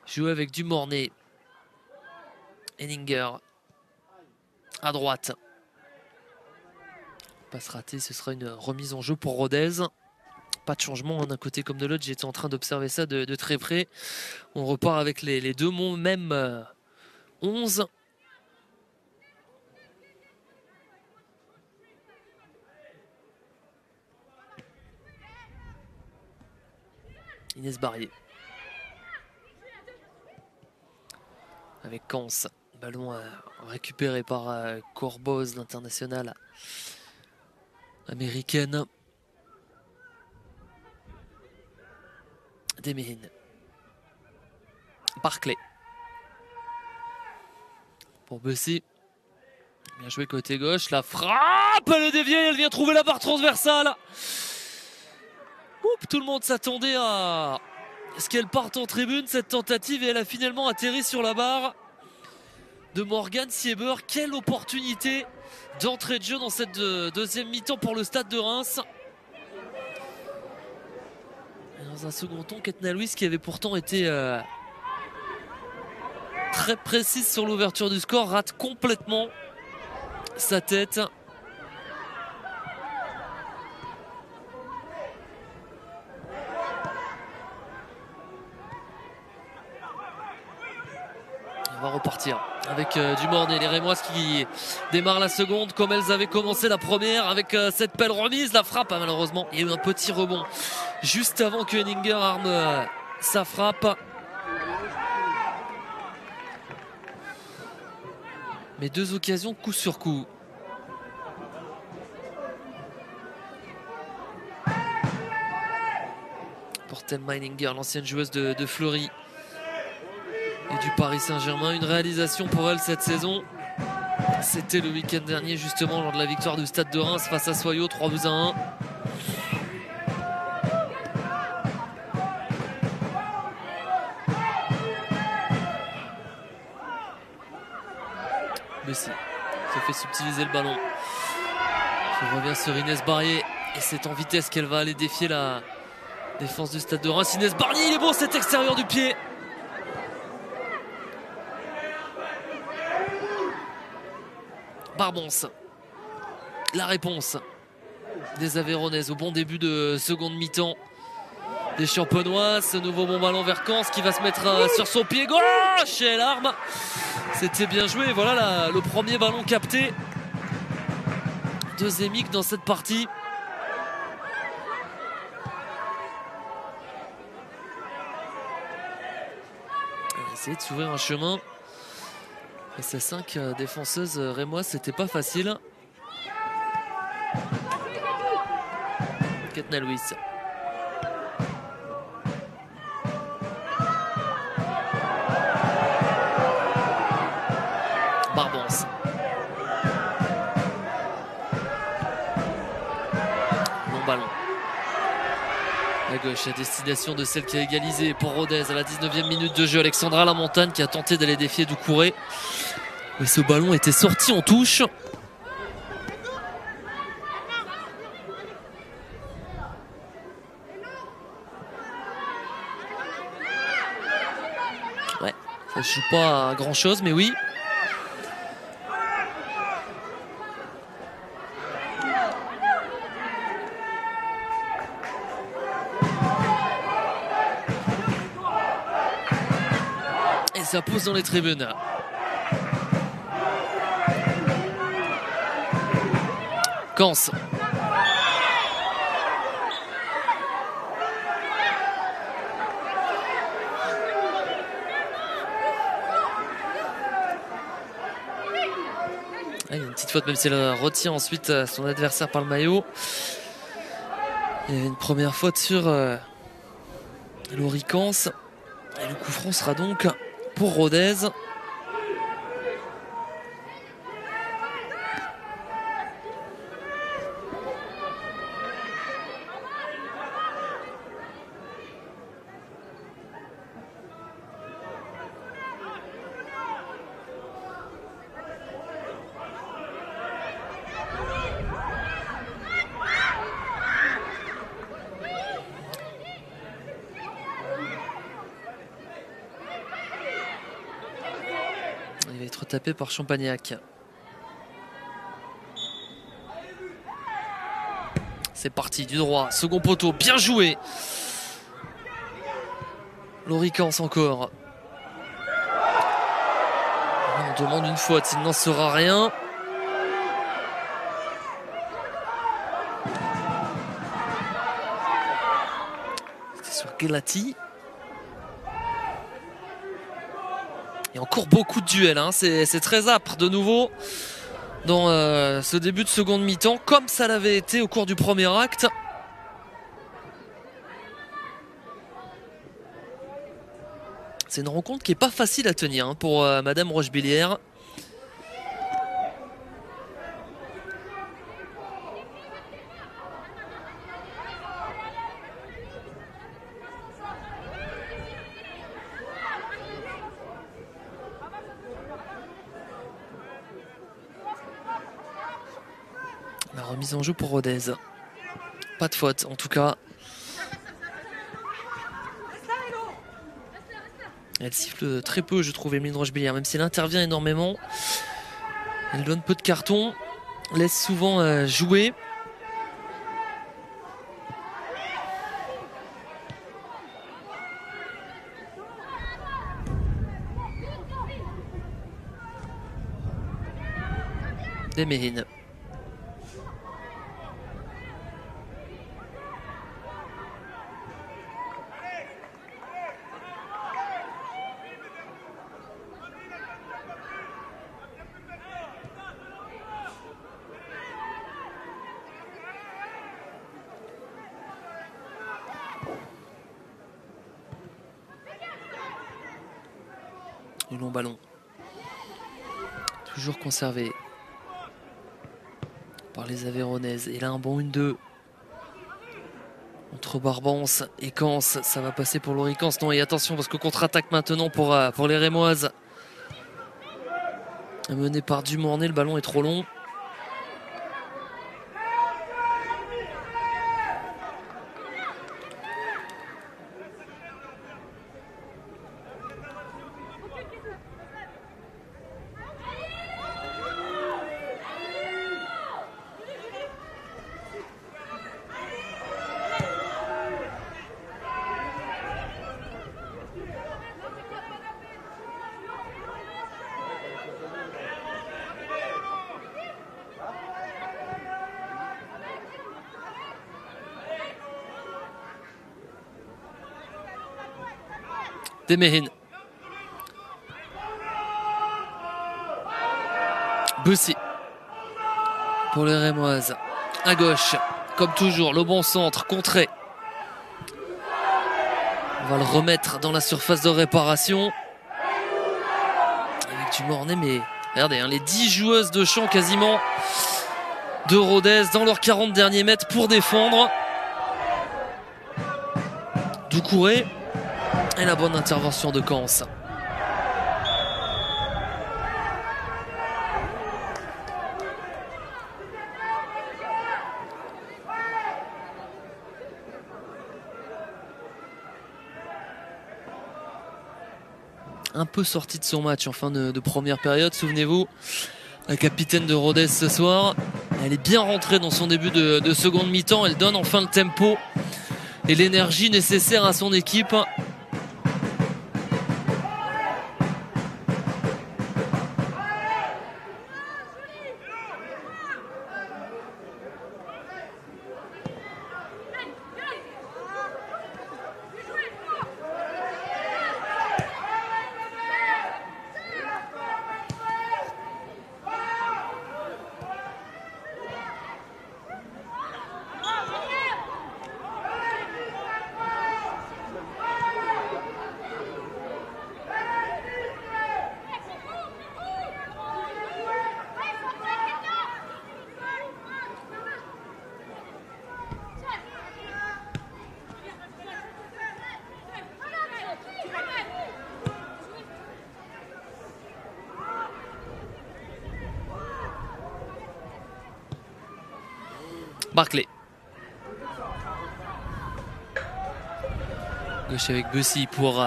jouer avec Dumornay. Henninger à droite. Passe ratée, ce sera une remise en jeu pour Rodez. Pas de changement d'un côté comme de l'autre, j'étais en train d'observer ça de très près. On repart avec les deux monts, même 11. Inès Barrier. Avec Kans. Ballon récupéré par Corboz, l'internationale américaine. Desmehines. Barclay. Pour Bussy. Bien joué côté gauche. La frappe, elle est déviée, elle vient trouver la barre transversale. Oups, tout le monde s'attendait à ce qu'elle parte en tribune, cette tentative, et elle a finalement atterri sur la barre de Morgan Sieber. Quelle opportunité d'entrée de jeu dans cette deuxième mi-temps pour le Stade de Reims. Et dans un second temps, Ketna Louis, qui avait pourtant été très précise sur l'ouverture du score, rate complètement sa tête. On va repartir avec Dumornay, les Rémoises qui démarrent la seconde comme elles avaient commencé la première avec cette belle remise. La frappe, hein, malheureusement, il y a eu un petit rebond juste avant que Henninger arme sa frappe. Mais deux occasions coup sur coup. Pour Thelma Henninger, l'ancienne joueuse de Fleury et du Paris Saint-Germain. Une réalisation pour elle cette saison. C'était le week-end dernier, justement, lors de la victoire du Stade de Reims face à Soyaux, 3-1. Messi se fait subtiliser le ballon. Je reviens sur Inès Barrier. Et c'est en vitesse qu'elle va aller défier la défense du Stade de Reims. Inès Barrier, il est beau cet extérieur du pied. Barbons, la réponse des Aveyronnaises au bon début de seconde mi-temps des Champenois. Ce nouveau bon ballon vers Kans qui va se mettre sur son pied gauche et l'arme. C'était bien joué. Voilà le premier ballon capté de Zémic dans cette partie. On va essayer de s'ouvrir un chemin. Et ces 5 défenseuses rémoises, c'était pas facile. Ketna Louis. Barbons. Long ballon. À gauche, à destination de celle qui a égalisé pour Rodez à la 19e minute de jeu. Alexandra Lamontagne qui a tenté d'aller défier Doucouré. Mais ce ballon était sorti en touche. Ouais, ça ne joue pas à grand chose, mais oui. Et ça pousse dans les tribunes. Kans. Il y a une petite faute, même si elle retient ensuite son adversaire par le maillot. Il y avait une première faute sur Laurie Kans. Et le coup franc sera donc pour Rodez. Il va être tapé par Champagnac. C'est parti du droit, second poteau, bien joué. Laurie Kans encore. On demande une faute, il n'en sera rien. C'était sur Gelati. Il y a encore beaucoup de duels, hein. C'est très âpre de nouveau dans ce début de seconde mi-temps, comme ça l'avait été au cours du premier acte. C'est une rencontre qui n'est pas facile à tenir, hein, pour Madame Rochebillière. Remise en jeu pour Rodez. Pas de faute en tout cas. Elle siffle très peu, je trouve, Emeline Rochebellière, même si elle intervient énormément. Elle donne peu de cartons, laisse souvent jouer. Desmérines. Le long ballon. Toujours conservé par les Aveyronnaises. Et là, un bon 1-2 entre Barbance et Cans. Ça va passer pour Laurie Cans. Non, et attention, parce que contre-attaque maintenant pour les Rémoises. Mené par Dumornay, le ballon est trop long. Desmérines. Bussy pour les Rémoises. À gauche, comme toujours, le bon centre, contré. On va le remettre dans la surface de réparation. Avec Dumornay, mais regardez, hein, les 10 joueuses de champ quasiment de Rodez dans leurs 40 derniers mètres pour défendre. Doucouré. Et la bonne intervention de Cans. Un peu sorti de son match en fin de première période, souvenez-vous. La capitaine de Rodez ce soir. Elle est bien rentrée dans son début de seconde mi-temps. Elle donne enfin le tempo et l'énergie nécessaire à son équipe. Barclay. Gauche avec Bussy pour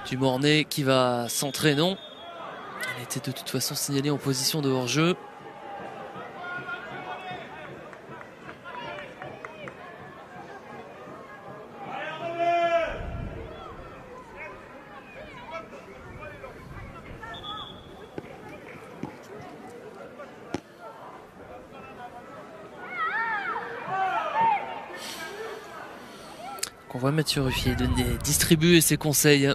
Dumornay qui va centrer, non. Elle était de toute façon signalée en position de hors-jeu. On voit Mathieu Ruffier distribuer ses conseils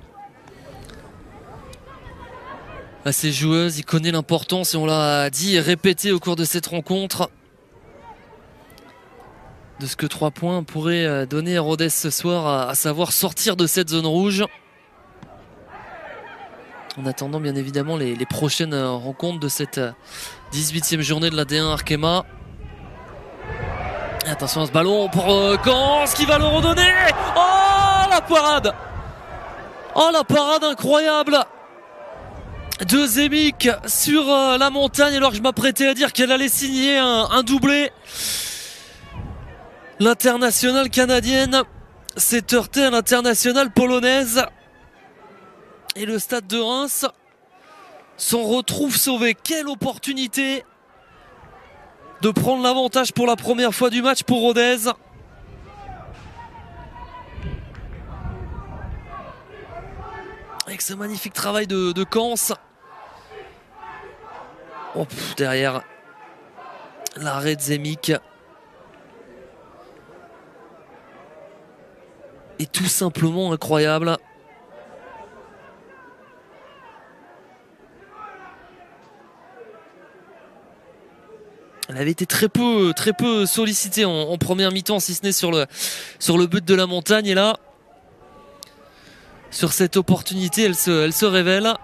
à ses joueuses. Il connaît l'importance, et on l'a dit et répété au cours de cette rencontre, de ce que 3 points pourraient donner à Rodez ce soir, à savoir sortir de cette zone rouge. En attendant bien évidemment les prochaines rencontres de cette 18e journée de la D1 Arkema. Attention à ce ballon pour Cans qui va le redonner. Oh la parade! Oh la parade incroyable de Zemic sur la montagne, alors que je m'apprêtais à dire qu'elle allait signer un doublé. L'internationale canadienne s'est heurtée à l'internationale polonaise. Et le Stade de Reims s'en retrouve sauvé. Quelle opportunité de prendre l'avantage pour la première fois du match pour Rodez. Avec ce magnifique travail de Kans. Oh, derrière l'arrêt de Zemic. Est tout simplement incroyable. Elle avait été très peu sollicitée en première mi-temps, si ce n'est sur le but de la montagne. Et là, sur cette opportunité, elle se révèle.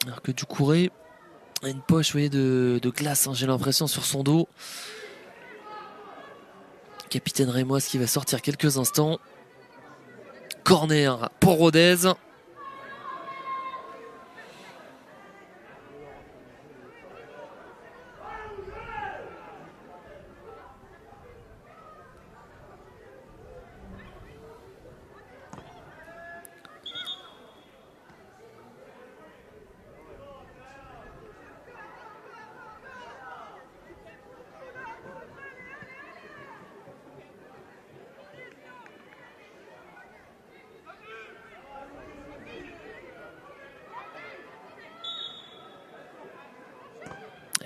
Alors que Doucouré a une poche, vous voyez, de glace, hein, j'ai l'impression, sur son dos. Capitaine Rémoise qui va sortir quelques instants. Corner pour Rodez.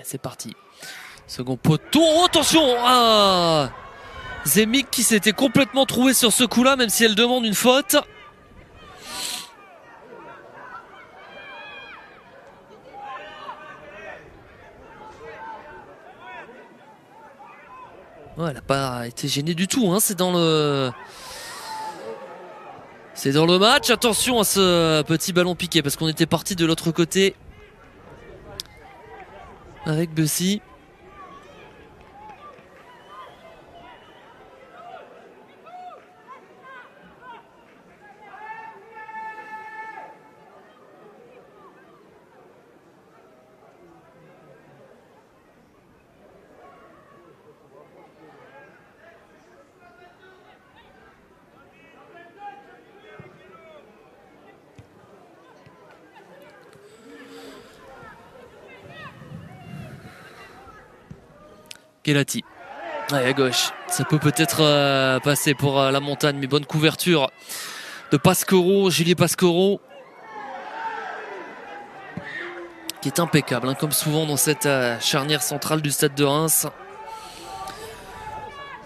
C'est parti. Second poteau. Oh, attention, Zemic qui s'était complètement trouvé sur ce coup-là, même si elle demande une faute. Ouais, elle n'a pas été gênée du tout, hein. C'est dans le match. Attention à ce petit ballon piqué parce qu'on était parti de l'autre côté avec Bussy. Kelati. Ouais, à gauche. Ça peut peut-être passer pour la montagne, mais bonne couverture de Pasquero, Julie Pasquero. Qui est impeccable, hein, comme souvent dans cette charnière centrale du Stade de Reims.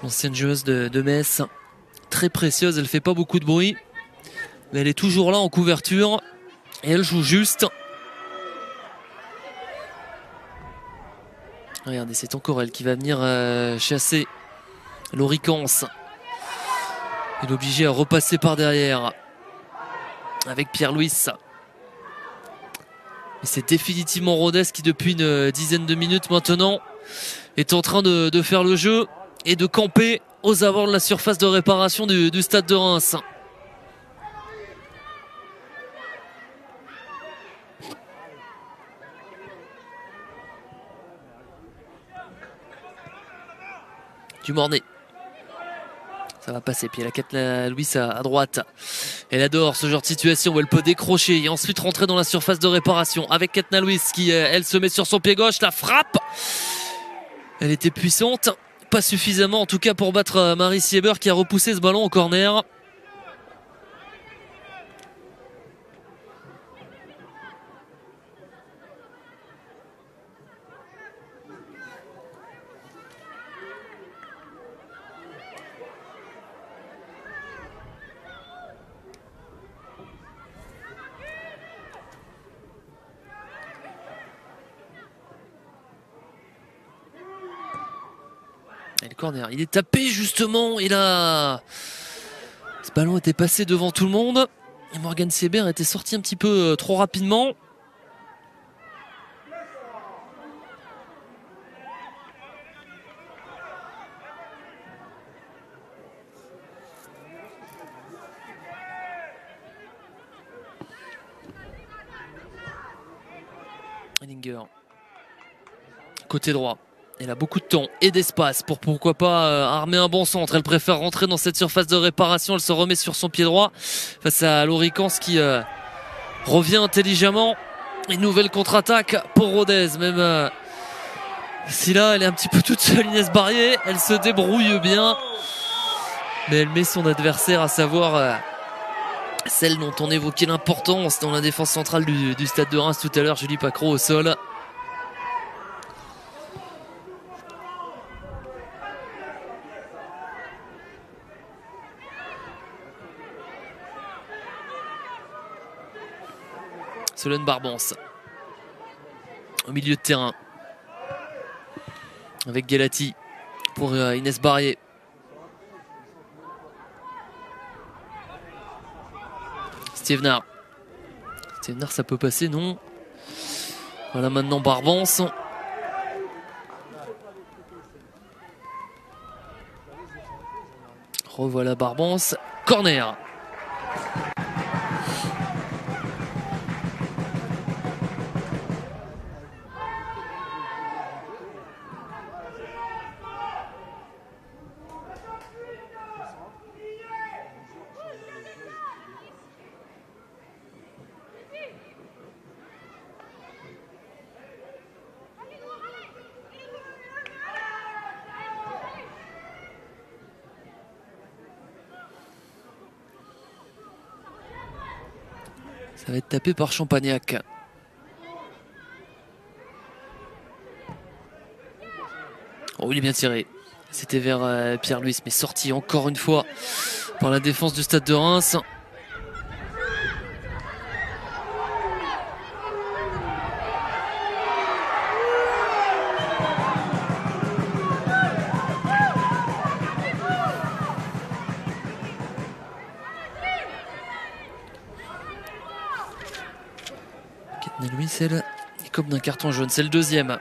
L'ancienne joueuse de Metz. Très précieuse, elle fait pas beaucoup de bruit. Mais elle est toujours là en couverture. Et elle joue juste. Regardez, c'est encore elle qui va venir chasser Loricans. Elle est obligée à repasser par derrière avec Pierre-Louis. Et c'est définitivement Rodez qui, depuis une dizaine de minutes maintenant, est en train de faire le jeu et de camper aux abords de la surface de réparation du Stade de Reims. Dumornay. Ça va passer. Puis elle a Katna Louis à droite. Elle adore ce genre de situation où elle peut décrocher et ensuite rentrer dans la surface de réparation avec Katna Louis qui, elle, se met sur son pied gauche. La frappe. Elle était puissante. Pas suffisamment en tout cas pour battre Marie Sieber qui a repoussé ce ballon au corner. Et le corner, il est tapé justement. Et là, ce ballon était passé devant tout le monde. Et Morgan Sieber était sorti un petit peu trop rapidement. Henninger. Côté droit. Elle a beaucoup de temps et d'espace pour pourquoi pas armer un bon centre. Elle préfère rentrer dans cette surface de réparation. Elle se remet sur son pied droit face à Loricans qui revient intelligemment. Une nouvelle contre-attaque pour Rodez. Même si là elle est un petit peu toute seule, Inès Barrier, elle se débrouille bien. Mais elle met son adversaire, à savoir celle dont on évoquait l'importance dans la défense centrale du Stade de Reims tout à l'heure, Julie Pacro au sol. Solène Barbance au milieu de terrain avec Gelati pour Inès Barrier. Stévenard, ça peut passer, non? Voilà maintenant Barbance. Revoilà Barbance. Corner. Ça va être tapé par Champagnac. Oh, il est bien tiré. C'était vers Pierre-Louis, mais sorti encore une fois par la défense du Stade de Reims. Louis, elle écope d'un carton jaune. C'est le deuxième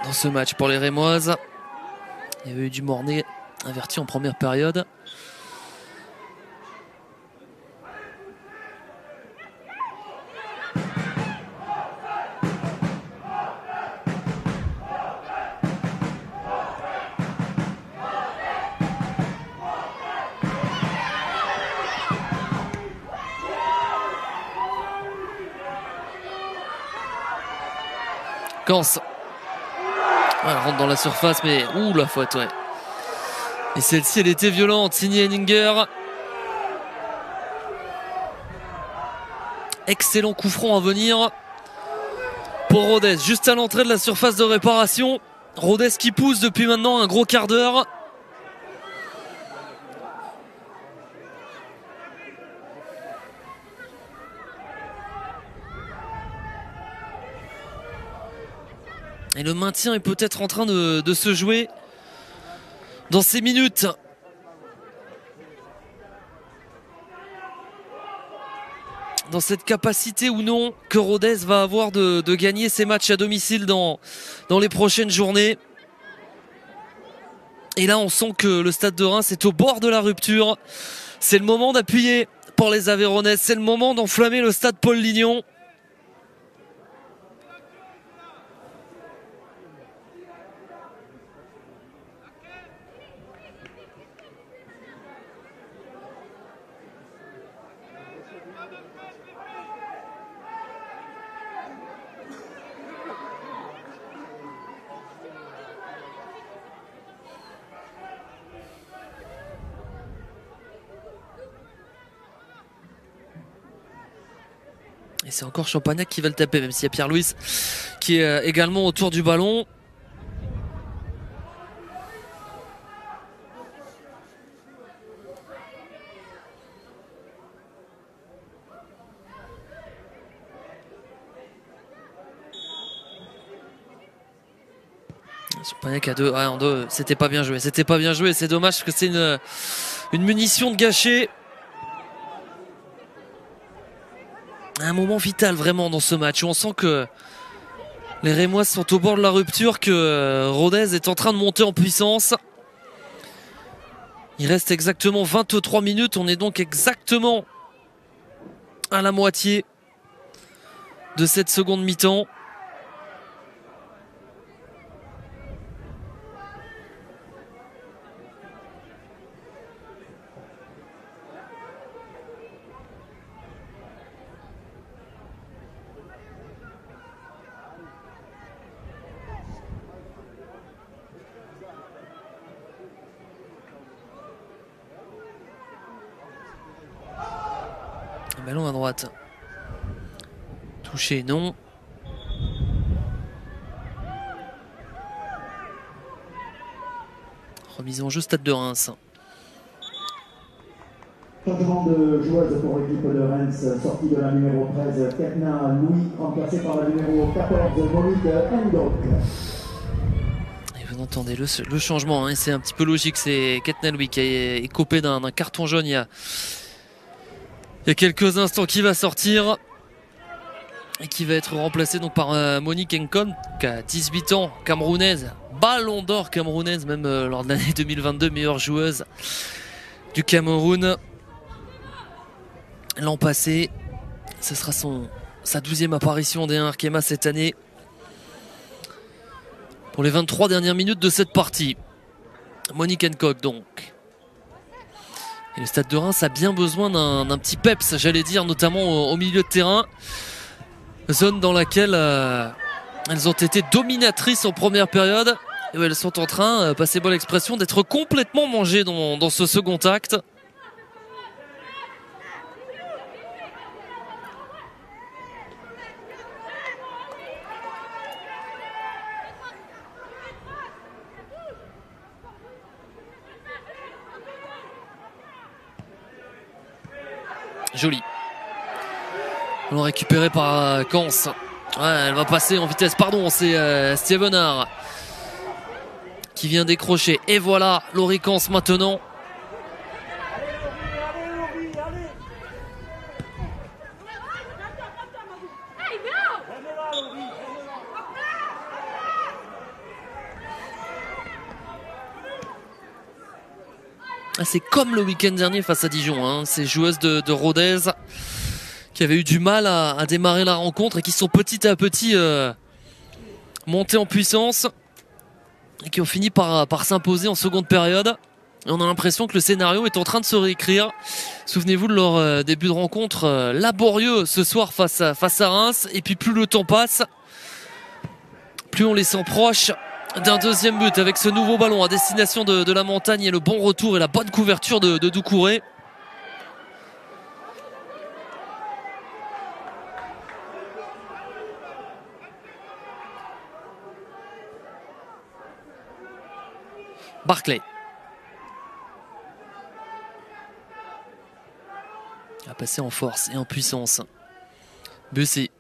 dans ce match pour les Rémoises. Il y avait eu du Mornay averti en première période. Kans. Elle rentre dans la surface, mais ouh, la faute, ouais. Et celle-ci, elle était violente, signée Henninger. Excellent coup franc à venir pour Rodez, juste à l'entrée de la surface de réparation. Rodez qui pousse depuis maintenant un gros quart d'heure. Et le maintien est peut-être en train de se jouer dans ces minutes. Dans cette capacité ou non que Rodez va avoir de gagner ses matchs à domicile dans les prochaines journées. Et là, on sent que le Stade de Reims est au bord de la rupture. C'est le moment d'appuyer pour les Aveyronnaises. C'est le moment d'enflammer le Stade Paul Lignon. Et c'est encore Champagnac qui va le taper, même s'il y a Pierre-Louis qui est également autour du ballon. Champagnac à deux, ouais, en deux, c'était pas bien joué. C'était pas bien joué, c'est dommage parce que c'est une munition de gâcher. Un moment vital vraiment dans ce match où on sent que les Rémoises sont au bord de la rupture, que Rodez est en train de monter en puissance. Il reste exactement 23 minutes, on est donc exactement à la moitié de cette seconde mi-temps. Ballon à droite. Touché, non. Remise en jeu, Stade de Reims. Changement de joueuse pour l'équipe de Reims, sortie de la numéro 13, Ketna Louis, remplacée par la numéro 14, Monique Endok. Et vous entendez le changement, hein, c'est un petit peu logique, c'est Ketna Louis qui est écopé d'un carton jaune il y a quelques instants, qui va sortir. Et qui va être remplacé donc par Monique Nkon, qui a 18 ans, camerounaise, ballon d'or camerounaise, même lors de l'année 2022, meilleure joueuse du Cameroun. L'an passé, ce sera sa 12e apparition en D1 Arkema cette année. Pour les 23 dernières minutes de cette partie. Monique Nkon donc. Et le Stade de Reims a bien besoin d'un petit peps, j'allais dire, notamment au milieu de terrain. Zone dans laquelle elles ont été dominatrices en première période et où elles sont en train, passez-moi l'expression, d'être complètement mangées dans ce second acte. Joli. On récupéré par Kans. Ouais, elle va passer en vitesse. Pardon, c'est Stevenard qui vient décrocher. Et voilà, Laurie Kans maintenant. C'est comme le week-end dernier face à Dijon, hein. Ces joueuses de Rodez qui avaient eu du mal à démarrer la rencontre et qui sont petit à petit montées en puissance et qui ont fini par s'imposer en seconde période. Et on a l'impression que le scénario est en train de se réécrire. Souvenez-vous de leur début de rencontre laborieux ce soir face à Reims. Et puis plus le temps passe, plus on les sent proches d'un deuxième but avec ce nouveau ballon à destination de la montagne et le bon retour et la bonne couverture de Doucouré. Barclay. Il a passé en force et en puissance. Bussy.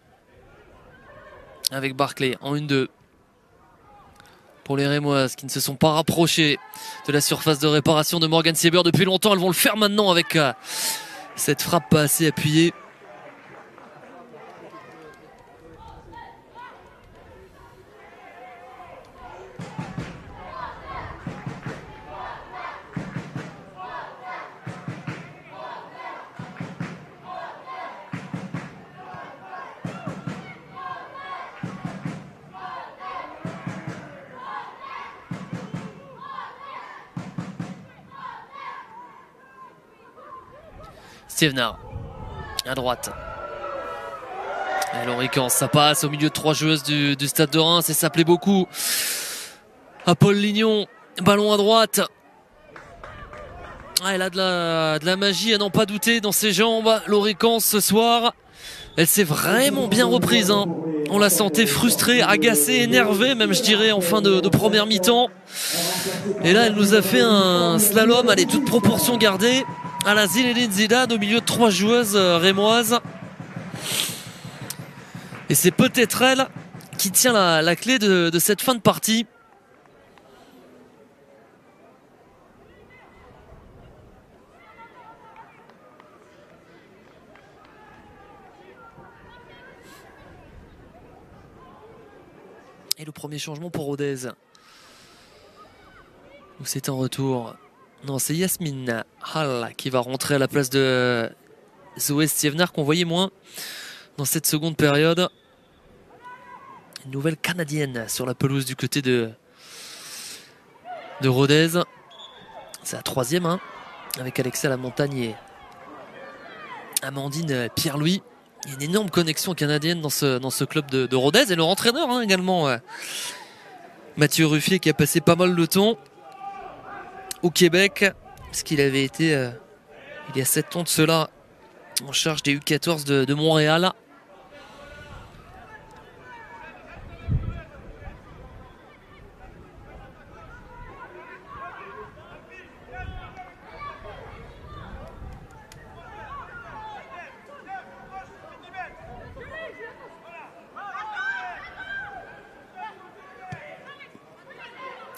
Avec Barclay en 1-2. Pour les Rémoises qui ne se sont pas rapprochés de la surface de réparation de Morgan Sieber depuis longtemps. Elles vont le faire maintenant avec cette frappe pas assez appuyée. Stevenard à droite. Et Laurie Kans, ça passe au milieu de 3 joueuses du Stade de Reims et ça plaît beaucoup à Paul Lignon. Ballon à droite. Ah, elle a de la magie à n'en pas douter dans ses jambes. Laurie Kans ce soir, elle s'est vraiment bien reprise, hein. On la sentait frustrée, agacée, énervée même, je dirais, en fin de première mi-temps. Et là elle nous a fait un slalom, allez, toute proportion gardée, à la Zinedine Zidane au milieu de 3 joueuses rémoises. Et c'est peut-être elle qui tient la clé de cette fin de partie. Et le premier changement pour Rodez. Ou c'est un retour. Non, c'est Yasmine Hall qui va rentrer à la place de Zoé Stevenard qu'on voyait moins dans cette seconde période. Une nouvelle canadienne sur la pelouse du côté de Rodez. C'est la 3e, hein, avec Alexia Lamontagne et Amandine Pierre-Louis. Il y a une énorme connexion canadienne dans ce club de Rodez. Et leur entraîneur, hein, également, Mathieu Ruffier, qui a passé pas mal de temps au Québec, parce qu'il avait été, il y a 7 ans de cela, en charge des U14 de Montréal.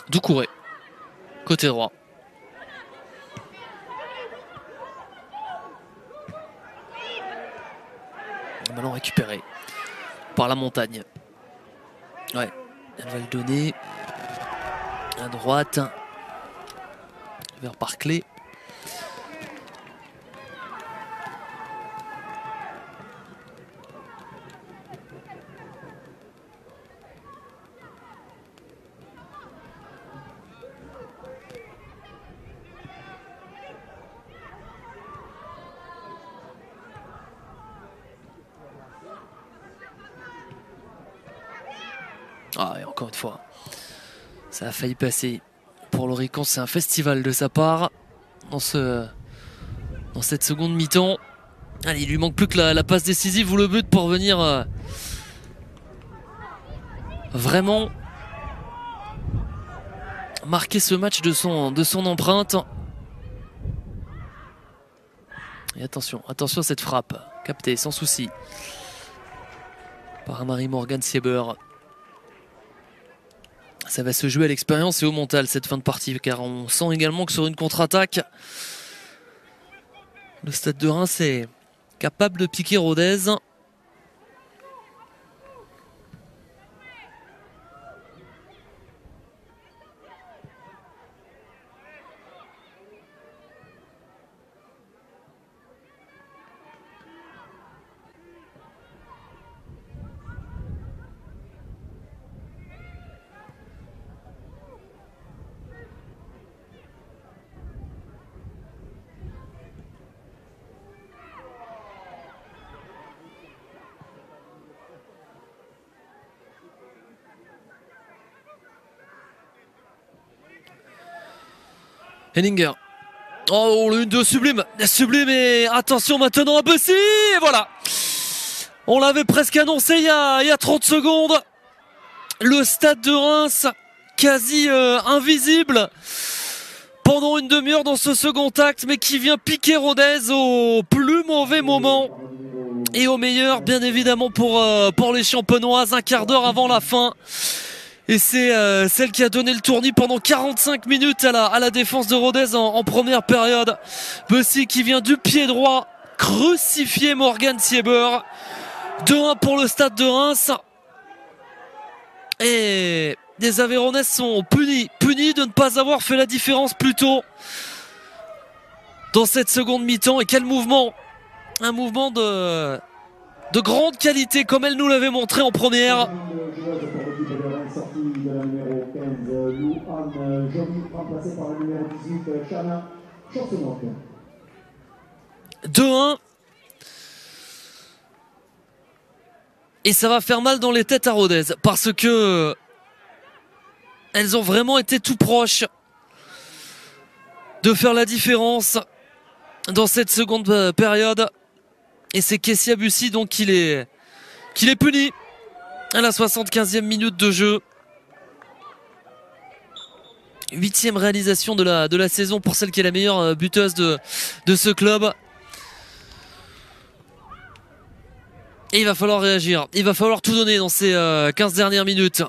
Doucouré, côté droit. Un ballon récupéré par la montagne. Ouais, elle va le donner à droite vers Barclay. Ah, et encore une fois, ça a failli passer. Pour l'Oricon, c'est un festival de sa part dans cette seconde mi-temps. Allez, il lui manque plus que la passe décisive ou le but pour venir vraiment marquer ce match de son empreinte. Et attention à cette frappe, captée sans souci par Marie-Morgane Sieber. Ça va se jouer à l'expérience et au mental cette fin de partie, car on sent également que sur une contre-attaque, le Stade de Reims est capable de piquer Rodez. Henninger. Oh, le 1-2 sublime. Sublime et attention maintenant à Bussy. Et voilà. On l'avait presque annoncé il y a 30 secondes. Le Stade de Reims quasi invisible pendant une demi-heure dans ce second acte, mais qui vient piquer Rodez au plus mauvais moment. Et au meilleur, bien évidemment, pour les Champenoises, un quart d'heure avant la fin. Et c'est celle qui a donné le tournis pendant 45 minutes à la défense de Rodez en première période. Bussy qui vient du pied droit crucifier Morgane Sieber. 2-1 pour le Stade de Reims. Et les Aveyronnaises sont punis de ne pas avoir fait la différence plus tôt dans cette seconde mi-temps. Et quel mouvement! Un mouvement de grande qualité comme elle nous l'avait montré en première. 2-1. Et ça va faire mal dans les têtes à Rodez parce que elles ont vraiment été tout proches de faire la différence dans cette seconde période. Et c'est Kessia Bussy donc qu'il est puni à la 75e minute de jeu. 8e réalisation de la saison pour celle qui est la meilleure buteuse de ce club. Et il va falloir réagir. Il va falloir tout donner dans ces 15 dernières minutes.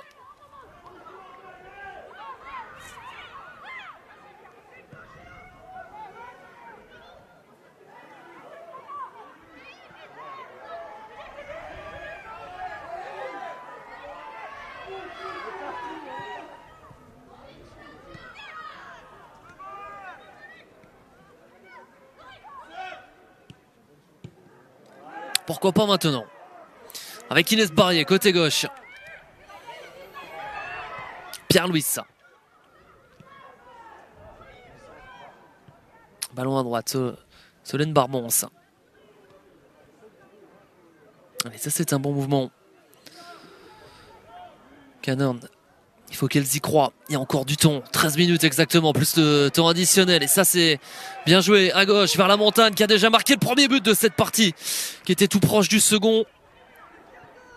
Pourquoi pas maintenant? Avec Inès Barrier, côté gauche. Pierre-Louis. Ballon à droite. Solène Barbon. Allez, ça c'est un bon mouvement. Cannon Il faut qu'elles y croient. Il y a encore du temps. 13 minutes exactement, plus de temps additionnel. Et ça, c'est bien joué à gauche vers la montagne qui a déjà marqué le premier but de cette partie, qui était tout proche du second.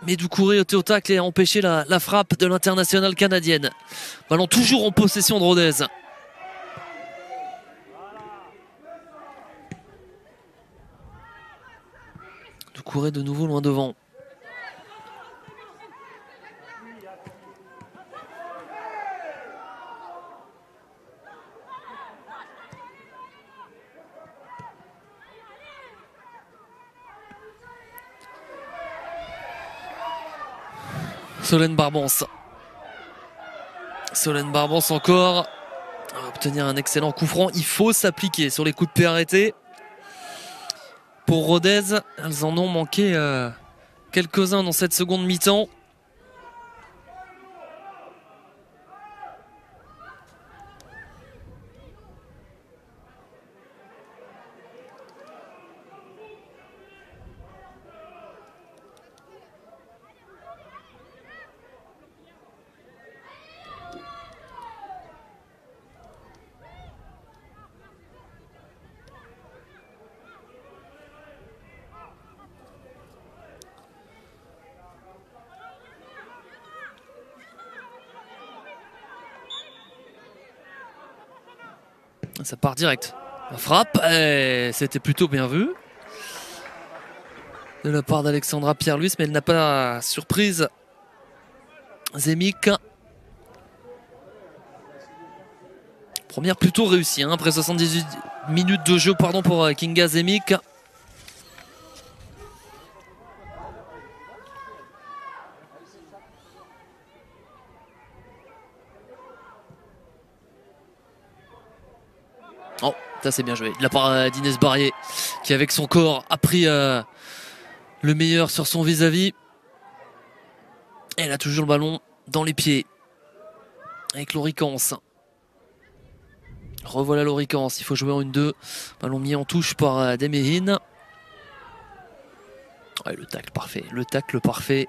Mais Doucouré était au tacle et a empêché la frappe de l'internationale canadienne. Ballon toujours en possession de Rodez. Doucouré de nouveau loin devant. Solène Barbons. Solène Barbons encore. On va obtenir un excellent coup franc. Il faut s'appliquer sur les coups de pied arrêtés. Pour Rodez, elles en ont manqué quelques-uns dans cette seconde mi-temps. Ça part direct. La frappe, c'était plutôt bien vu de la part d'Alexandra Pierre-Luis, mais elle n'a pas surprise Zemic. Première plutôt réussie, hein, après 78 minutes de jeu pour Kinga Zemic. Oh, ça c'est bien joué de la part d'Inès Barrier qui avec son corps a pris le meilleur sur son vis-à-vis. Elle a toujours le ballon dans les pieds avec Loricance. Revoilà Loricance, il faut jouer en 1-2. Ballon mis en touche par Deméhine. Ouais, le tacle parfait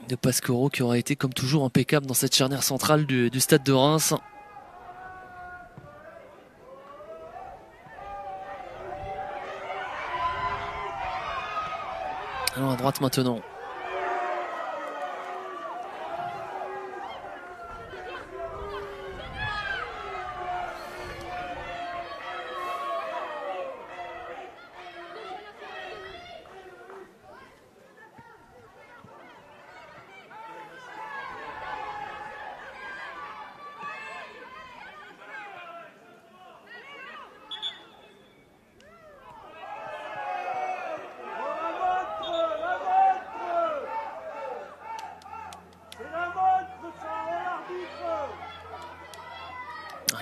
de Pasquero qui aura été comme toujours impeccable dans cette charnière centrale du stade de Reims. Alors à droite maintenant.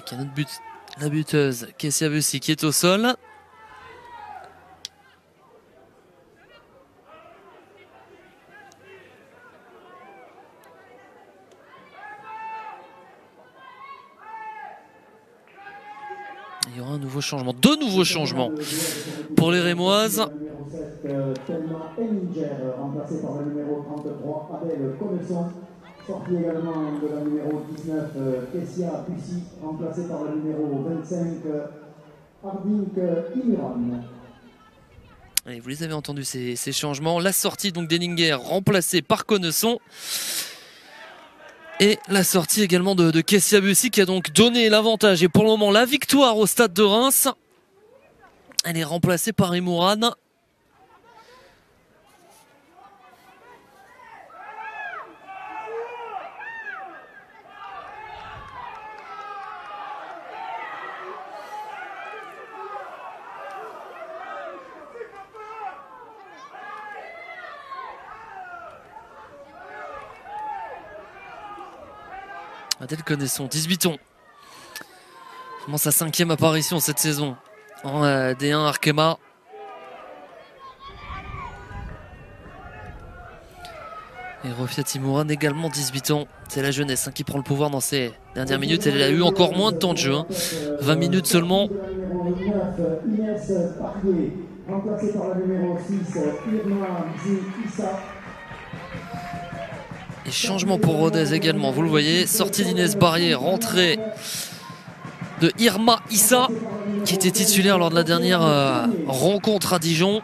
Qui a notre but, la buteuse Kessia Bussy qui est au sol. Il y aura un nouveau changement, 2 nouveaux changements pour les Rémoises. Sortie également de la numéro 19, Kessia Bussy, remplacée par la numéro 25, Ardink Imiran. Allez, vous les avez entendus ces changements. La sortie donc d'Enninger remplacée par Connesson. Et la sortie également de Kessia Bussy qui a donc donné l'avantage et pour le moment la victoire au stade de Reims. Elle est remplacée par Imouran. Adèle Connesson, 18 ans. Vraiment sa 5e apparition cette saison en D1 Arkema. Et Rofia Timouran également 18 ans. C'est la jeunesse qui prend le pouvoir dans ces dernières minutes. Elle a eu encore moins de temps de jeu. 20 minutes seulement. Remplacée par la numéro 6, Irma Issa. Et changement pour Rodez également, vous le voyez. Sortie d'Inès Barrier, rentrée de Irma Issa, qui était titulaire lors de la dernière rencontre à Dijon.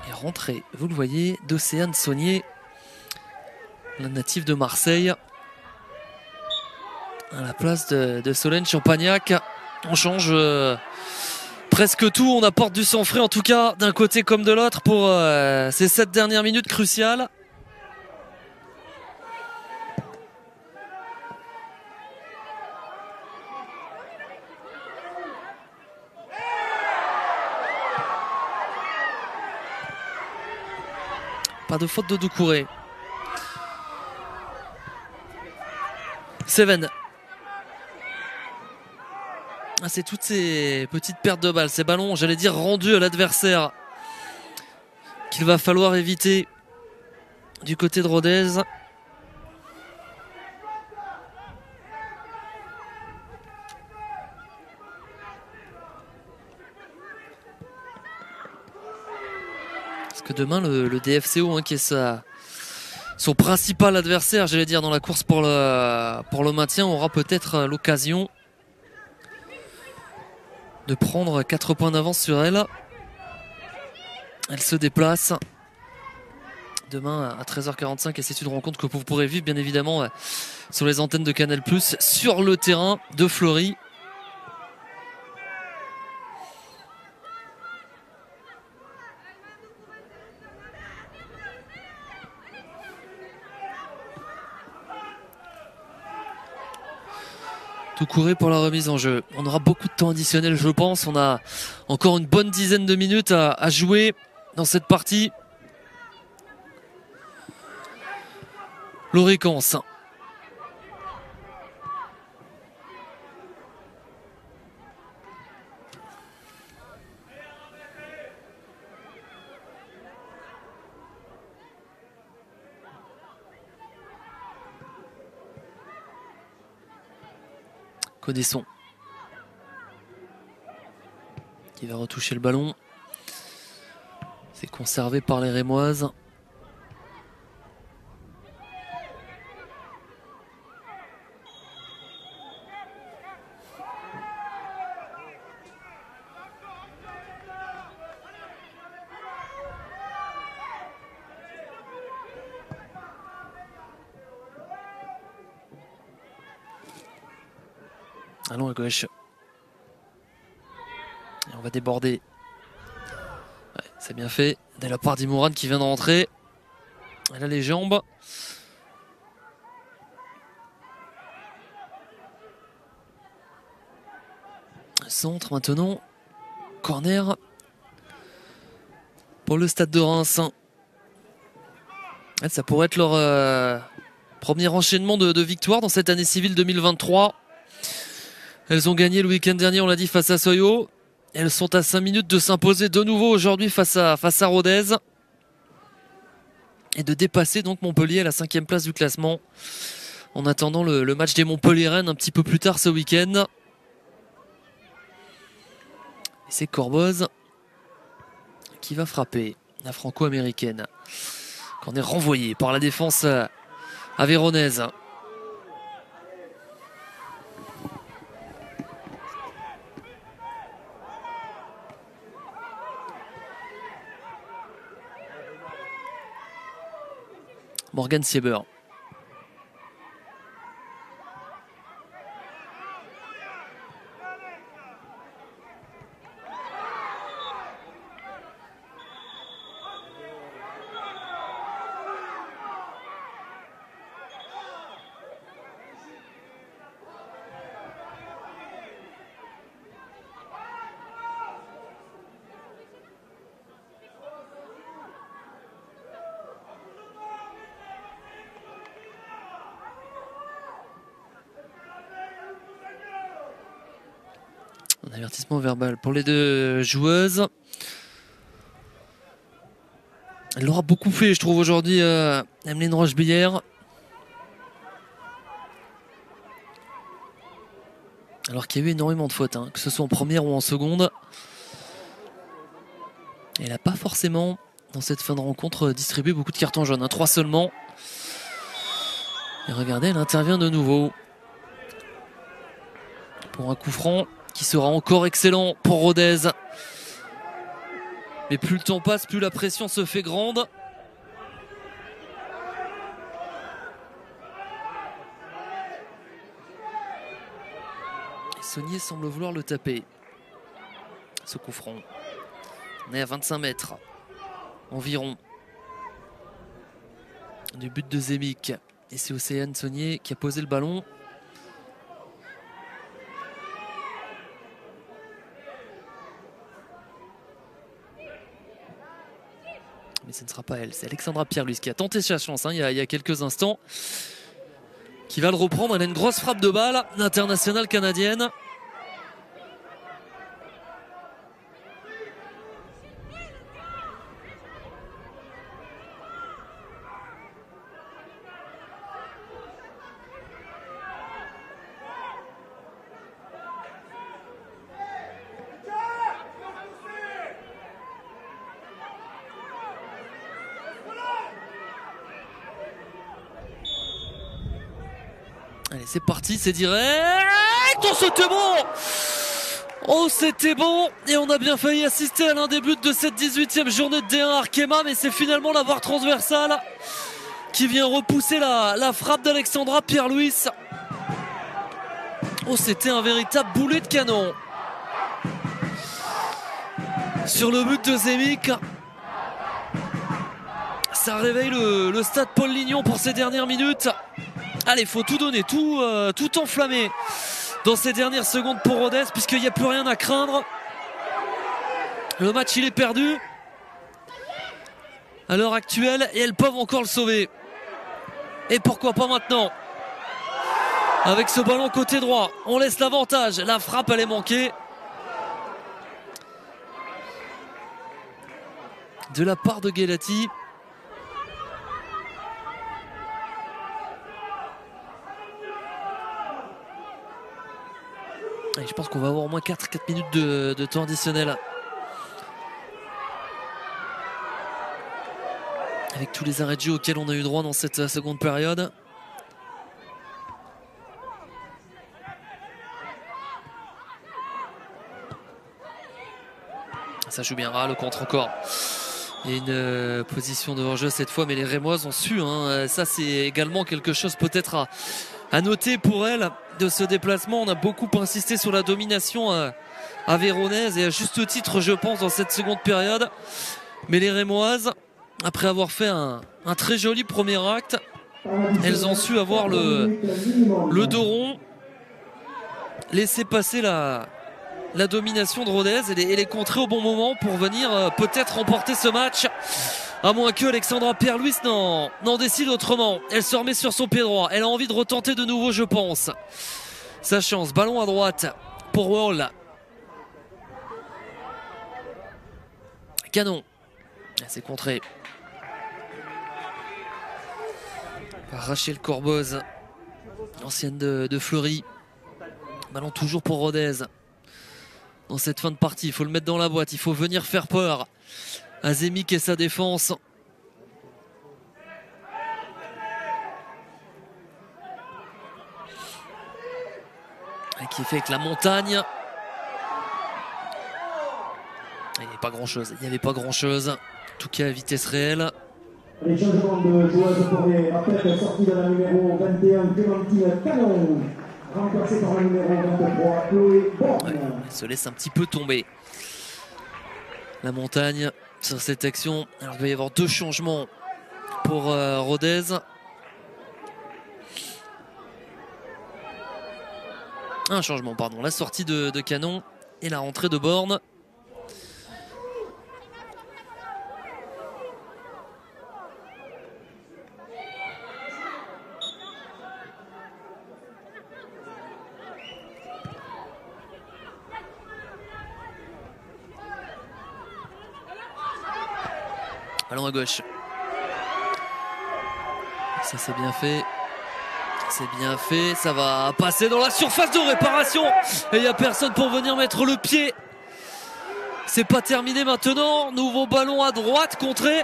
Et rentrée, vous le voyez, d'Océane Saunier, la native de Marseille, à la place de Solène Champagnac. On change presque tout, on apporte du sang frais en tout cas d'un côté comme de l'autre pour ces 7 dernières minutes cruciales. Pas de faute de Doucouré. Seven. Ah, c'est toutes ces petites pertes de balles, ces ballons, j'allais dire, rendus à l'adversaire, qu'il va falloir éviter du côté de Rodez. Parce que demain, le DFCO, qui est son principal adversaire, j'allais dire, dans la course pour le maintien, aura peut-être l'occasion de prendre 4 points d'avance sur elle. Elle se déplace demain à 13h45 et c'est une rencontre que vous pourrez vivre bien évidemment sur les antennes de Canal+, sur le terrain de Fleury. Doucouré pour la remise en jeu. On aura beaucoup de temps additionnel, je pense. On a encore une bonne dizaine de minutes à jouer dans cette partie. Loricance. Codesson qui va retoucher le ballon. C'est conservé par les Rémoises. Allons à gauche. Et on va déborder. Ouais, c'est bien fait. Dès la part d'Imourane qui vient de rentrer. Elle a les jambes. Centre maintenant. Corner. Pour le Stade de Reims. Ça pourrait être leur premier enchaînement de victoires dans cette année civile 2023. Elles ont gagné le week-end dernier, on l'a dit, face à Soyo. Elles sont à 5 minutes de s'imposer de nouveau aujourd'hui face à Rodez. Et de dépasser donc Montpellier à la 5e place du classement. En attendant le match des Montpelliéraines un petit peu plus tard ce week-end. Et c'est Corboz qui va frapper la franco-américaine. Qu'on est renvoyé par la défense aveyronnaise. Morgan Sieber. Un avertissement verbal pour les deux joueuses. Elle l'aura beaucoup fait, je trouve, aujourd'hui, Emeline Rochebillière. Alors qu'il y a eu énormément de fautes, que ce soit en première ou en seconde. Elle n'a pas forcément, dans cette fin de rencontre, distribué beaucoup de cartons jaunes. 3 seulement. Et regardez, elle intervient de nouveau. Pour un coup franc qui sera encore excellent pour Rodez. Mais plus le temps passe, plus la pression se fait grande. Et Saunier semble vouloir le taper. Ce coup franc. On est à 25 mètres environ du but de Zemic. Et c'est Océane Saunier qui a posé le ballon. Mais ce ne sera pas elle, c'est Alexandra Pierre-Louis qui a tenté sa chance il y a quelques instants. Qui va le reprendre, elle a une grosse frappe de balle, internationale canadienne. Allez, c'est parti, c'est direct. Oh, c'était bon! Oh, c'était bon! Et on a bien failli assister à l'un des buts de cette 18e journée de D1 Arkema, mais c'est finalement la barre transversale qui vient repousser la frappe d'Alexandra Pierre-Louis. Oh, c'était un véritable boulet de canon. Sur le but de Zemic. Ça réveille le stade Paul Lignon pour ces dernières minutes. Allez, il faut tout donner, tout enflammer dans ces dernières secondes pour Rodez, puisqu'il n'y a plus rien à craindre. Le match, il est perdu à l'heure actuelle et elles peuvent encore le sauver. Et pourquoi pas maintenant? Avec ce ballon côté droit, on laisse l'avantage. La frappe, elle est manquée. De la part de Guelati. Et je pense qu'on va avoir au moins 4 minutes de temps additionnel. Avec tous les arrêts de jeu auxquels on a eu droit dans cette seconde période. Ça joue bien, le contre encore. Il y a une position de hors-jeu cette fois, mais les Rémoises ont su. Ça, c'est également quelque chose peut-être à noter pour elles de ce déplacement. On a beaucoup insisté sur la domination aveyronnaise et à juste titre, je pense, dans cette seconde période. Mais les Rémoises, après avoir fait un très joli premier acte, elles ont su avoir le dos rond, laisser passer la domination de Rodez et les contrer au bon moment pour venir peut-être remporter ce match. À moins que Alexandra Pierre-Louis n'en décide autrement. Elle se remet sur son pied droit. Elle a envie de retenter de nouveau, je pense. Sa chance. Ballon à droite pour Wall. Canon. C'est contré par Rachel Corboz, ancienne de Fleury. Ballon toujours pour Rodez. Dans cette fin de partie, il faut le mettre dans la boîte. Il faut venir faire peur à Zemic et sa défense. Et qui est fait avec la montagne. Il n'y avait pas grand-chose. Il n'y avait pas grand-chose. En tout cas, à vitesse réelle. Les changements de joueuses pour les rappels, sortie de la numéro 21, Clémentine Canon, remplacée par la numéro 23, Chloé Borne. Elle se laisse un petit peu tomber. La montagne sur cette action. Alors, il va y avoir 2 changements pour Rodez. Un changement, pardon. La sortie de Canon et la rentrée de Borne. Ballon à gauche. Ça c'est bien fait. C'est bien fait. Ça va passer dans la surface de réparation. Et il n'y a personne pour venir mettre le pied C'est pas terminé maintenant. Nouveau ballon à droite, contré.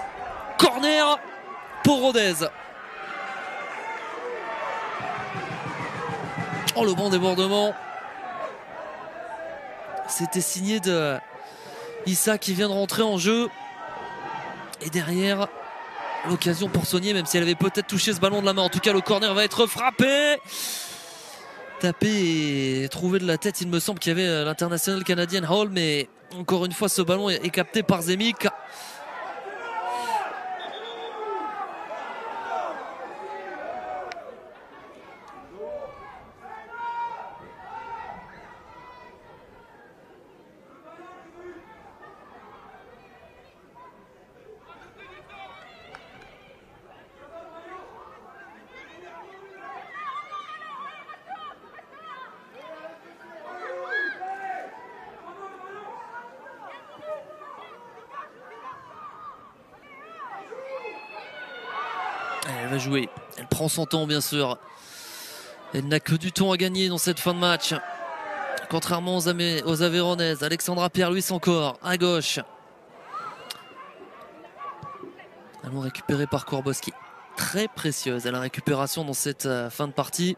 Corner pour Rodez. Oh, le bon débordement. C'était signé de Issa qui vient de rentrer en jeu. Et derrière, l'occasion pour Saunier, même si elle avait peut-être touché ce ballon de la main. En tout cas, le corner va être frappé. Tapé et trouvé de la tête. Il me semble qu'il y avait l'international canadien Hall, mais encore une fois, ce ballon est capté par Zemik. Elle va jouer, elle prend son temps bien sûr. Elle n'a que du temps à gagner dans cette fin de match. Contrairement aux Aveyronnaises. Alexandra Pierre-Louis encore à gauche. Ballon récupéré par Korboski. Très précieuse à la récupération dans cette fin de partie.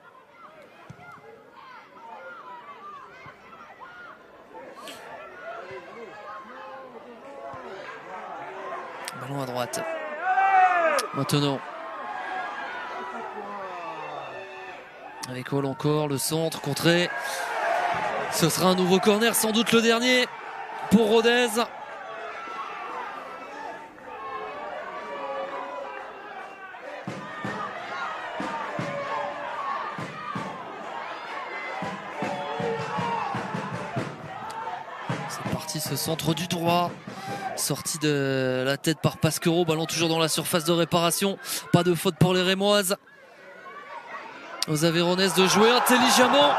Ballon à droite. Maintenant. Avec Hall encore, le centre, contré. Ce sera un nouveau corner, sans doute le dernier pour Rodez. C'est parti, ce centre du droit. Sorti de la tête par Pasquero. Ballon toujours dans la surface de réparation. Pas de faute pour les Rémoises. Aux Aveyronnaises de jouer intelligemment.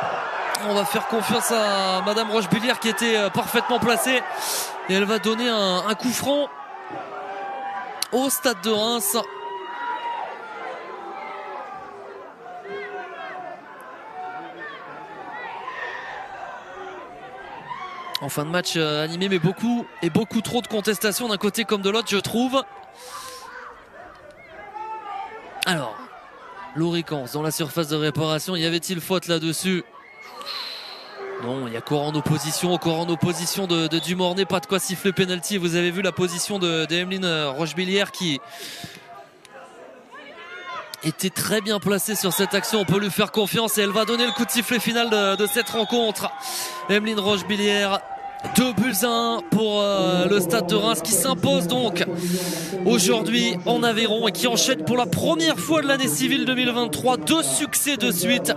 On va faire confiance à Madame Rochebillière qui était parfaitement placée. Et elle va donner un coup franc au stade de Reims. En fin de match animé, mais beaucoup trop de contestations d'un côté comme de l'autre, je trouve. Alors, Loricans dans la surface de réparation, y avait-il faute là-dessus? Non, il y a corps en opposition de Dumornay, pas de quoi siffler penalty. Vous avez vu la position de Emeline Rochebillière qui était très bien placée sur cette action. On peut lui faire confiance et elle va donner le coup de sifflet final de cette rencontre. Emeline Rochebillière, 2-1 pour le Stade de Reims qui s'impose donc aujourd'hui en Aveyron et qui enchaîne pour la première fois de l'année civile 2023 2 succès de suite.